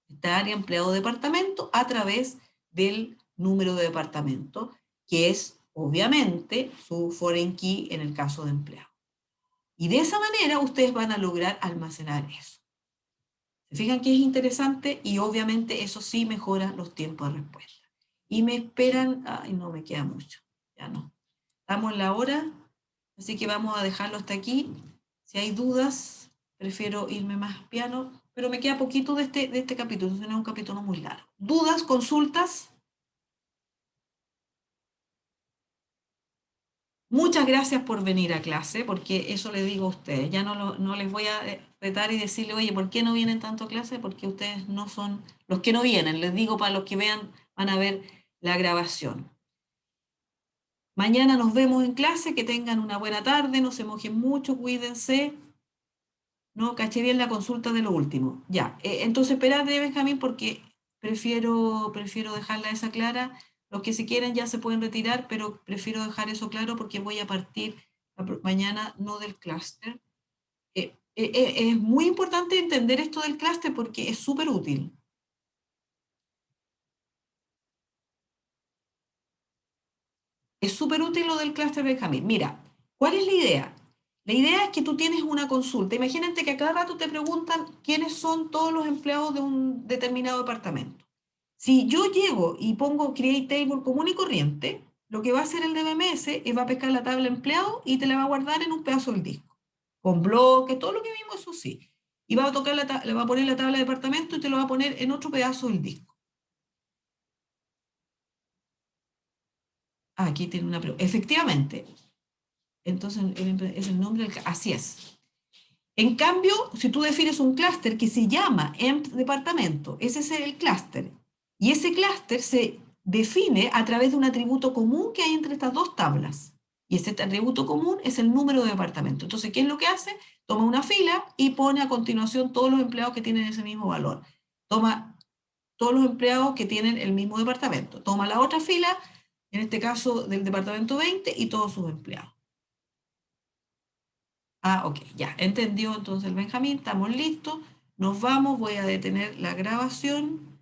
Esta área empleado departamento a través del número de departamento, que es obviamente su foreign key en el caso de empleado. Y de esa manera ustedes van a lograr almacenar eso. ¿Se fijan que es interesante? Y obviamente eso sí mejora los tiempos de respuesta. y me esperan, ay, no me queda mucho, ya no. Estamos en la hora, así que vamos a dejarlo hasta aquí. Si hay dudas, prefiero irme más piano, pero me queda poquito de este capítulo, no es un capítulo muy largo. ¿Dudas, consultas? Muchas gracias por venir a clase, porque eso les digo a ustedes. Ya no les voy a retar y decirle, oye, ¿por qué no vienen tanto a clase? Porque ustedes no son los que no vienen. Les digo para los que vean, van a ver la grabación. Mañana nos vemos en clase, que tengan una buena tarde, no se mojen mucho, cuídense. No, caché bien la consulta de lo último. Ya, entonces espérate, Benjamín, porque prefiero dejarla esa clara. Los que se quieren ya se pueden retirar, pero prefiero dejar eso claro porque voy a partir mañana no del clúster. Es muy importante entender esto del clúster porque es súper útil. Es súper útil lo del clúster Benjamín. Mira, ¿cuál es la idea? La idea es que tú tienes una consulta. Imagínate que a cada rato te preguntan quiénes son todos los empleados de un determinado departamento. Si yo llego y pongo Create Table común y corriente, lo que va a hacer el DBMS es va a pescar la tabla empleado y te la va a guardar en un pedazo del disco. Con bloques, todo lo que vimos, eso sí. Y va a tocar le va a poner la tabla de departamento y te lo va a poner en otro pedazo del disco. Ah, aquí tiene una pregunta. Efectivamente. Entonces es el nombre del... Así es. En cambio, si tú defines un clúster que se llama EMP departamento, ese es el clúster. Y ese clúster se define a través de un atributo común que hay entre estas dos tablas. Y ese atributo común es el número de departamento. Entonces, ¿qué es lo que hace? Toma una fila y pone a continuación todos los empleados que tienen ese mismo valor. Toma todos los empleados que tienen el mismo departamento. Toma la otra fila, en este caso del departamento 20, y todos sus empleados. Ah, ok, ya, entendió entonces el Benjamín, estamos listos, nos vamos, voy a detener la grabación.